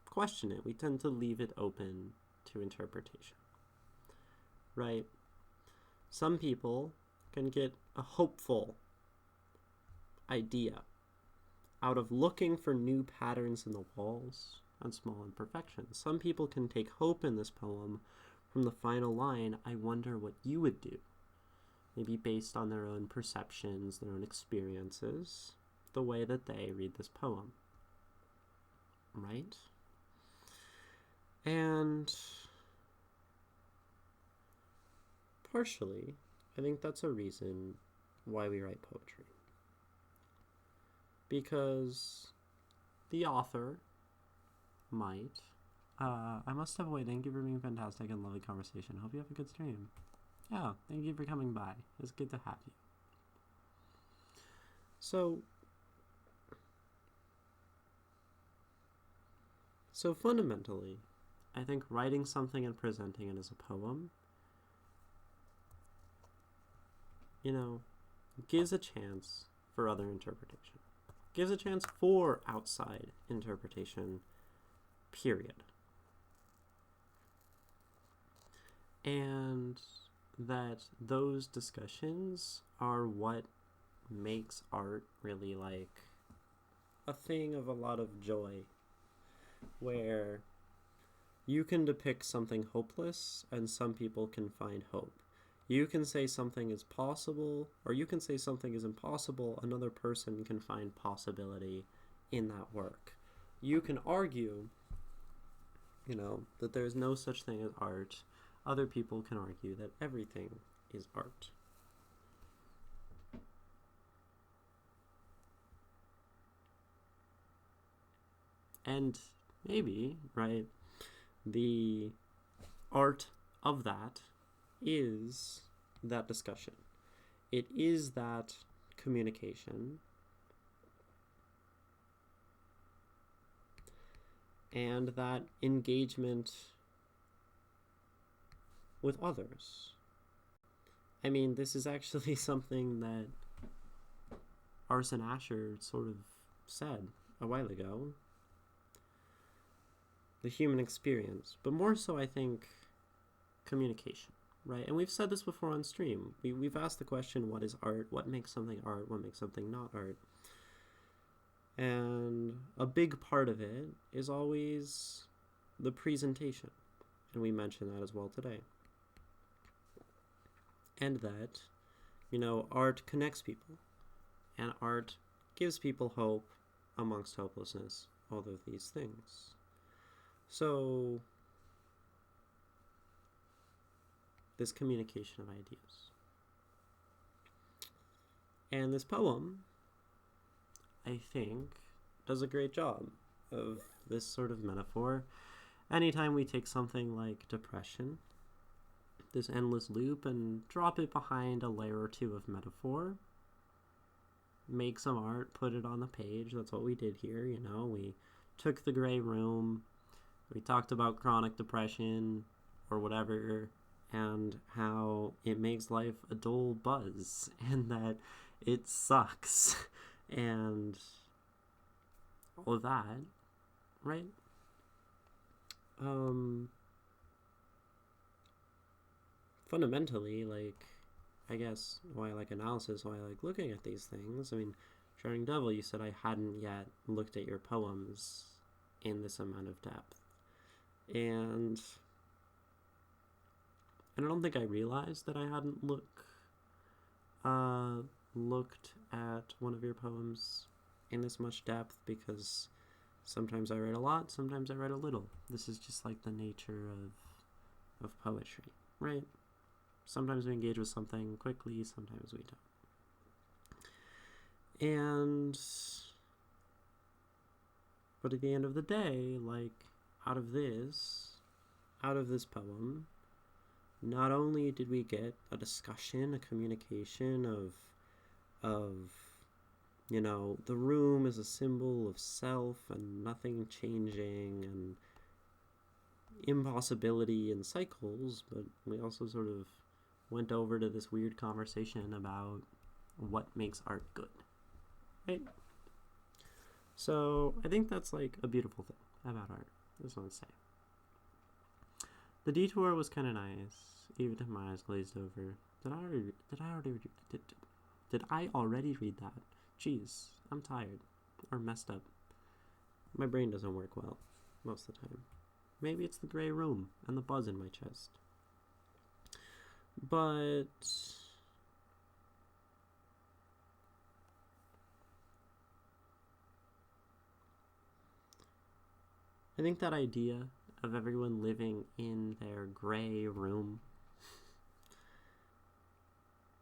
question it. We tend to leave it open to interpretation, right? Some people can get a hopeful idea out of looking for new patterns in the walls and small imperfections. Some people can take hope in this poem from the final line, I wonder what you would do. Maybe based on their own perceptions, their own experiences, the way that they read this poem. Right? And partially, I think that's a reason why we write poetry. Because the author might... I must step away. Thank you for being fantastic and lovely conversation. Hope you have a good stream. Yeah, thank you for coming by. It's good to have you. So fundamentally, I think writing something and presenting it as a poem, gives a chance for other interpretation. Gives a chance for outside interpretation, period. And that those discussions are what makes art really like a thing of a lot of joy, where you can depict something hopeless and some people can find hope. You can say something is possible, or you can say something is impossible, another person can find possibility in that work. You can argue, that there's no such thing as art. Other people can argue that everything is art. And maybe, right, the art of that is that discussion. It is that communication. And that engagement with others. I mean, this is actually something that Arson Asher sort of said a while ago. The human experience, but more so, I think, communication, right? And we've said this before on stream. We've asked the question, what is art? What makes something art? What makes something not art? And a big part of it is always the presentation. And we mentioned that as well today. And that, art connects people. And art gives people hope amongst hopelessness, all of these things. So, this communication of ideas. And this poem, I think, does a great job of this sort of metaphor. Anytime we take something like depression, this endless loop, and drop it behind a layer or two of metaphor, make some art, put it on the page. That's what we did here, We took the gray room, we talked about chronic depression or whatever, and how it makes life a dull buzz, and that it sucks, and all of that, right? Fundamentally, I guess why I like analysis, why I like looking at these things. I mean, Drowning Devil, you said I hadn't yet looked at your poems in this amount of depth. And I don't think I realized that I hadn't looked at one of your poems in this much depth, because sometimes I write a lot, sometimes I write a little. This is just like the nature of poetry, right? Sometimes we engage with something quickly, sometimes we don't. But at the end of the day, out of this poem, not only did we get a discussion, a communication of the room is a symbol of self and nothing changing and impossibility and cycles, but we also sort of went over to this weird conversation about what makes art good, right? So I think that's like a beautiful thing about art. I just want to say. The detour was kind of nice, even if my eyes glazed over. Did I already read that? Jeez, I'm tired or messed up. My brain doesn't work well most of the time. Maybe it's the gray room and the buzz in my chest. But I think that idea of everyone living in their gray room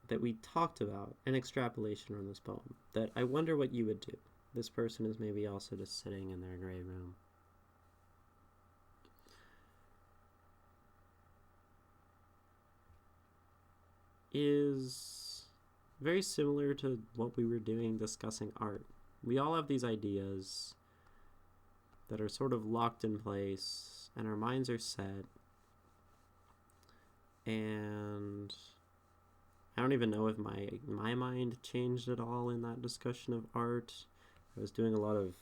that we talked about, an extrapolation from this poem, that I wonder what you would do. This person is maybe also just sitting in their gray room. Is very similar to what we were doing discussing art. We all have these ideas that are sort of locked in place, and our minds are set, and I don't even know if my mind changed at all in that discussion of art. I was doing a lot of,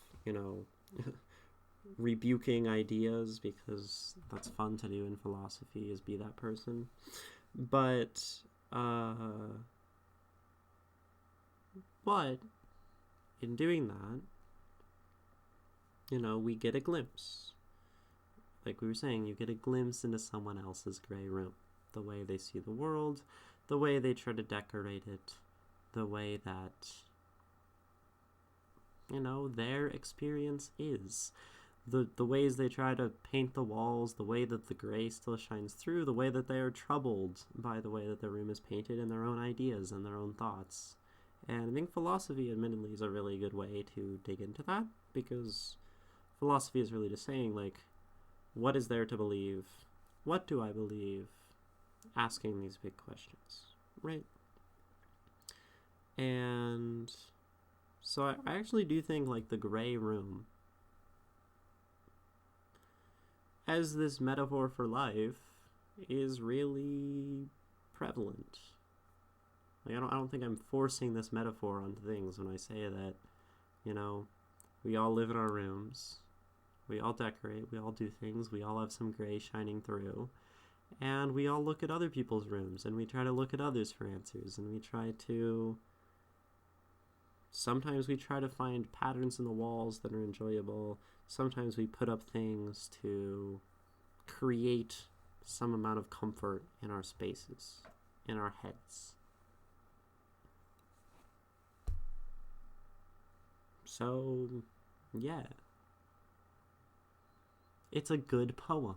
rebuking ideas, because that's fun to do in philosophy, is be that person. But in doing that, we get a glimpse. Like we were saying, you get a glimpse into someone else's gray room. The way they see the world, the way they try to decorate it, the way that, their experience is. The ways they try to paint the walls, the way that the gray still shines through, the way that they are troubled by the way that the room is painted and their own ideas and their own thoughts. And I think philosophy, admittedly, is a really good way to dig into that, because philosophy is really just saying, like, what is there to believe? What do I believe? Asking these big questions, right? And so I actually do think, like, the gray room, as this metaphor for life, is really prevalent. Like, I don't think I'm forcing this metaphor onto things when I say that, we all live in our rooms, we all decorate, we all do things, we all have some gray shining through, and we all look at other people's rooms, and we try to look at others for answers, and sometimes we try to find patterns in the walls that are enjoyable. Sometimes we put up things to create some amount of comfort in our spaces, in our heads. So, yeah. It's a good poem.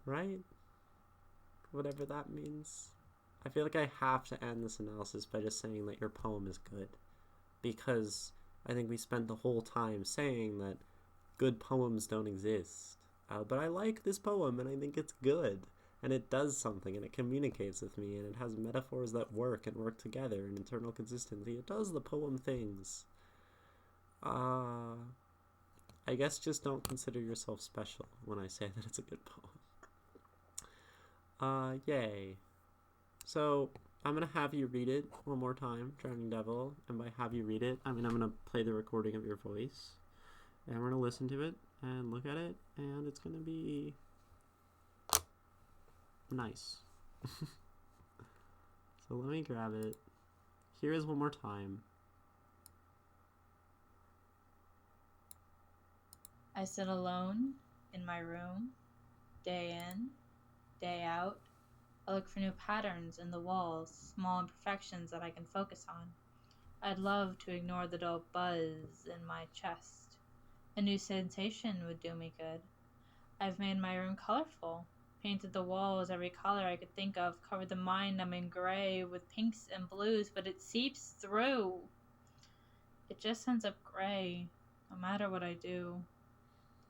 Right? Whatever that means. I feel like I have to end this analysis by just saying that your poem is good, because I think we spent the whole time saying that good poems don't exist. But I like this poem, and I think it's good, and it does something, and it communicates with me, and it has metaphors that work and work together, and internal consistency. It does the poem things. I guess just don't consider yourself special when I say that it's a good poem. Yay. So, I'm going to have you read it one more time, Drowning Devil, and by have you read it, I mean I'm going to play the recording of your voice, and we're going to listen to it, and look at it, and it's going to be nice. So let me grab it. Here is one more time. I sit alone in my room, day in, day out. I look for new patterns in the walls, small imperfections that I can focus on. I'd love to ignore the dull buzz in my chest. A new sensation would do me good. I've made my room colorful, painted the walls every color I could think of, covered the mind-numbing gray with pinks and blues, but it seeps through. It just ends up gray, no matter what I do.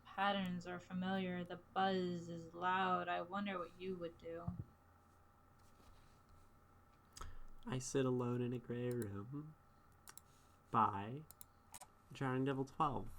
The patterns are familiar, the buzz is loud. I wonder what you would do. I Sit Alone in a Gray Room by drowningdevil12.